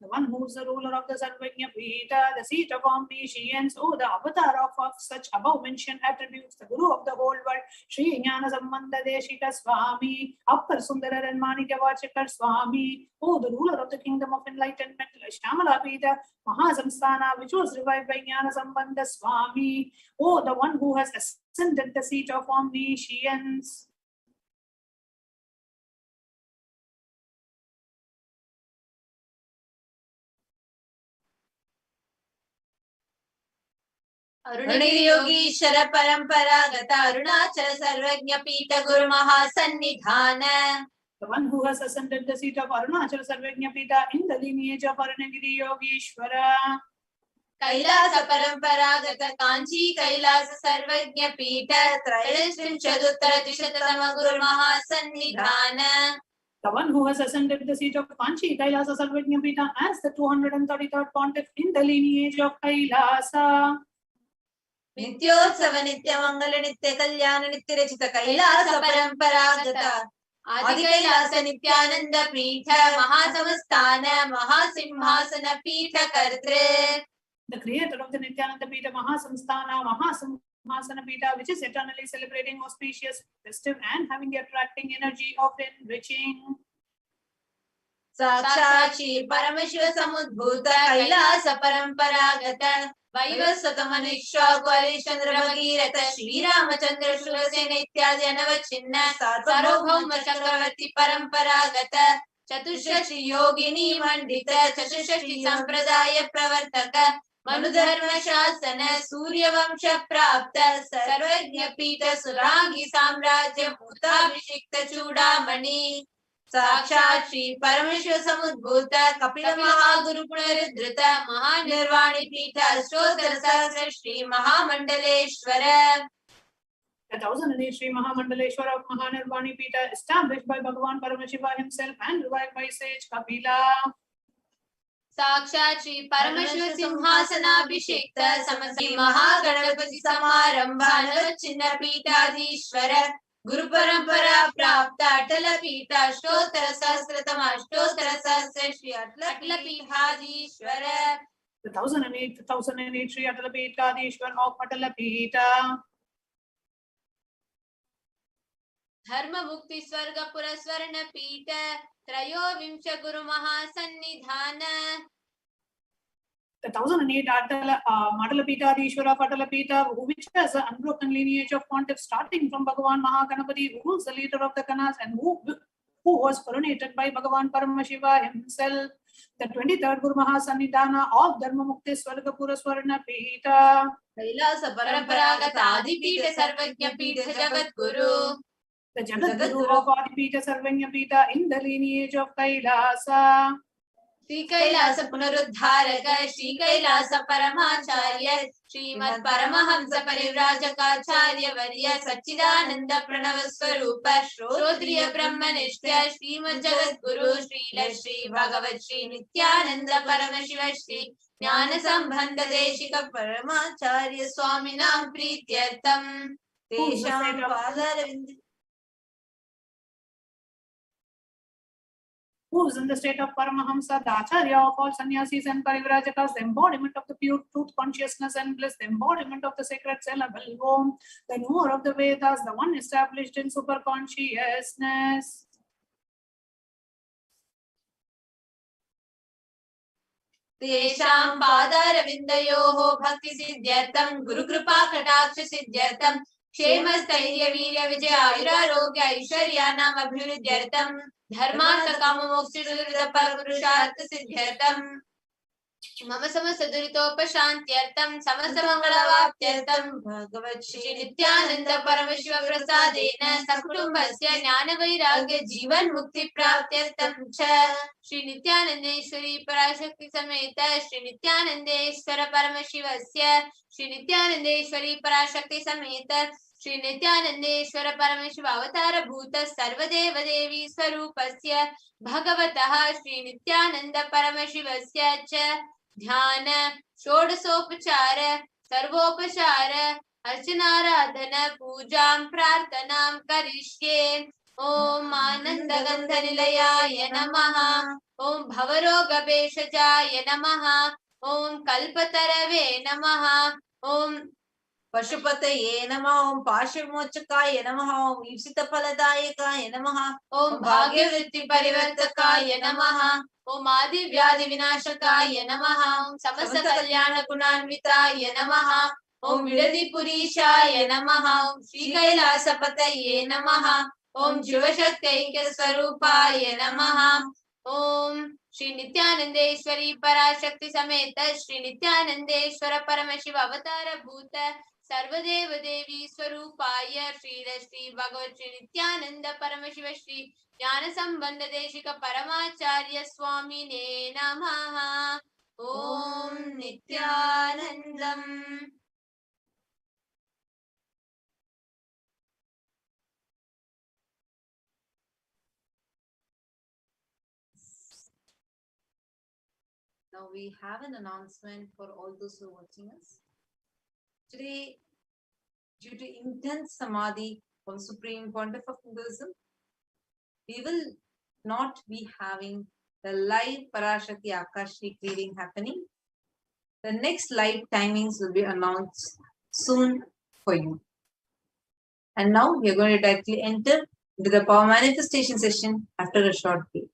The one who is the ruler of the Sarvajna Pita, the seat of omniscience, oh, the avatar of such above mentioned attributes, the Guru of the whole world, Sri Jnana Sambandha Deshika Swami, Appar Sundara and Manikya Vachakar Swami, oh, the ruler of the kingdom of enlightenment, Shyamala Pita, Mahasamsthana, which was revived by Jnana Sambandha Swami, oh, the one who has ascended the seat of omniscience. अरुणगिरि Yogeshwar परंपरागत अरुणाचल सर्वज्ञ पीठ गुरु महासन्निधान. The one who has ascended the seat of Arunachal Sarvajna Pita in the lineage of Arunagiri Yogeshwara. Kailash परंपरागत कांची कैलास सर्वज्ञ पीठ त्रयश्त्रिंशदुत्तर द्विशततम गुरु महासन्निधान. The one who has ascended the seat of Kanchi Kailasa Sarvajna Pita as the 233rd pontiff in the lineage of Kailasa. नित्योत्सव नित्य मंगल नित्य कल्याण नित्य रचित कैलास परंपरागत आदि कैलास नित्यानंद पीठ महासमस्थान महासिंहासन पीठ कर्तृ. The creator of the Nithyananda Pita Mahasamsthana Mahasimhasana Pita, which is eternally celebrating auspicious, festive and having the attracting energy of enriching. साक्षात् श्री परमशिव समुद्भूत कैलास परंपरागत वैवस्वत मनुष्य चंद्र भगीरथ श्री रामचंद्र शूरसेन इत्यादि अनवच्छिन्न सार्वभौम चक्रवर्ती परंपरागत चतुष्षष्टि योगिनी मंडित चतुष्षष्टि संप्रदाय प्रवर्तक मनुधर्म शासन सूर्यवंश प्राप्त सर्वज्ञ पीठ सुरांगी साम्राज्य भूताभिषिक्त चूड़ामणि. साक्षात् श्री परमेश्वर समुद्भूत कपिल महागुरु पुनरुद्धृत महानिर्वाणी पीठ अष्टोत्तर सहस्र श्री महामंडलेश्वर. The 1008 Sri Mahamandaleshwara of Mahanirvani Pita, established by Bhagavan Paramashiva himself and revived by sage Kapila. साक्षात् श्री परमेश्वर सिंहासनाभिषिक्त समस्त महागणपति समारंभ नवचिन्ह पीठाधीश्वर गुरु परंपरा प्राप्त अटल पीठ अष्टोत्तर सहस्रतम अष्टोत्तर सहस्र श्री अटल पीठाधीश्वर. The 1008 Sri Atala Pita of Atala Pita. धर्म मुक्ति स्वर्ग पुरस्वर्ण पीठ त्रयोविंश गुरु महासन्निधान. The 1008 Matala Pita, the Ishvara Patala Pita, which has an unbroken lineage of pontiffs starting from Bhagavan Mahaganapati, who is the leader of the Kanas and who was coronated by Bhagavan Paramashiva himself. The 23rd Guru Mahasannidhana of Dharma Mukti Swarga Puraswarna Pita. Kailash परंपरागत आदिपीठ सर्वज्ञ पीठ Jagat Guru. The Jagat Guru of Adipita Sarvanya Pita in the lineage of Kailasa. Shri Kailash पुनरुद्धारक Shri Kailash परमाचार्य Shrimad Paramhans परिव्राजकाचार्य वर्य सच्चिदानंद प्रणव स्वरूप श्रोत्रिय ब्रह्मनिष्ठ श्रीमद जगत गुरु श्रील श्री भगवत श्री नित्यानंद परमशिव श्री ज्ञान संबंध देशिक परमाचार्य स्वामिनां प्रीत्यर्थम तेषां पादारविन्द. Who is in the state of Paramahamsa, the Acharya of all sannyasis and parivrajakas, the embodiment of the pure truth consciousness and bliss, the embodiment of the sacred syllable Om, the knower of the Vedas, the one established in superconsciousness. तेषां पादारविन्दयोः भक्ति सिद्ध्यर्थं गुरुकृपा कटाक्ष सिद्ध्यर्थं क्षेम स्थैर्य वीर्य विजय आयुरारोग्य ऐश्वर्याणाम् अभिवृद्ध्यर्थं धर्मार्थ काम मोक्ष पर पुरुषार्थ सिद्ध्यर्थं मम समस्त दुरितोपशान्त्यर्थं समस्त मंगलवाप्त्यर्थं भगवत् श्री नित्यानंद परमशिव प्रसादेन सकुटुम्बस्य ज्ञान वैराग्य जीवन मुक्ति प्राप्त्यर्थं च श्री नित्यानंदेश्वरी पराशक्ति समेत श्री नित्यानंदेश्वर परमशिवस्य श्री नित्यानंदेश्वरी पराशक्ति समेत श्री नित्यानंदेश्वर परमशिव अवतार भूत सर्वदेव देवी स्वरूपस्य भगवतः श्री नित्यानंद परमशिवस्य च ध्यान षोडशोपचार सर्वोपचार अर्चनाराधन पूजां प्रार्थनां करिष्ये. ओम आनंद गंध निलयाय नमः. ओम भवरोग भेषजाय नमः. ओम कल्पतरवे नमः. ओम पशुपतये नमः. ओम पाशविमोचकाय नमः. ओम ईप्सित फलदायकाय नमः. ओम भाग्यवृत्ति परिवर्तकाय नमः. ओम आदि व्याधि विनाशकाय नमः. ओम समस्त कल्याण गुणान्विताय नमः. ओम विरधि पुरीशाय नमः. ओम श्री कैलासपतये नमः. ओम शिवशक्त्यैक्य स्वरूपाय नमः. ओम श्री नित्यानंदेश्वरी पराशक्ति समेत श्री नित्यानंदेश्वर परमशिव अवतार भूत सर्वदेव देवी स्वरूपाय श्री भगवत श्री नित्यानंद परमशिव श्री ज्ञान संबंध देशिक परमाचार्य स्वामिने नमः. ओम Nityanandam. Now we have an announcement for all those who are watching us. Today, due to intense samadhi of Supreme Pontiff of Hinduism, we will not be having the live Parashakti Akashic reading happening. The next live timings will be announced soon for you. And now we are going to directly enter into the power manifestation session after a short break.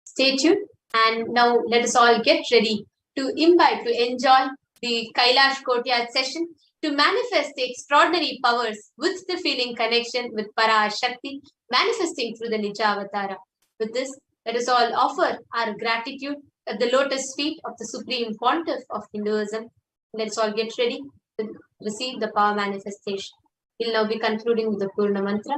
Stay tuned. And now let us all get ready to imbibe, to enjoy the Kailash Courtyard session, to manifest the extraordinary powers with the feeling connection with Parashakti, manifesting through the Nija Avatara. With this, let us all offer our gratitude at the lotus feet of the Supreme Pontiff of Hinduism. Let us all get ready to receive the power manifestation. We will now be concluding with the Purna Mantra.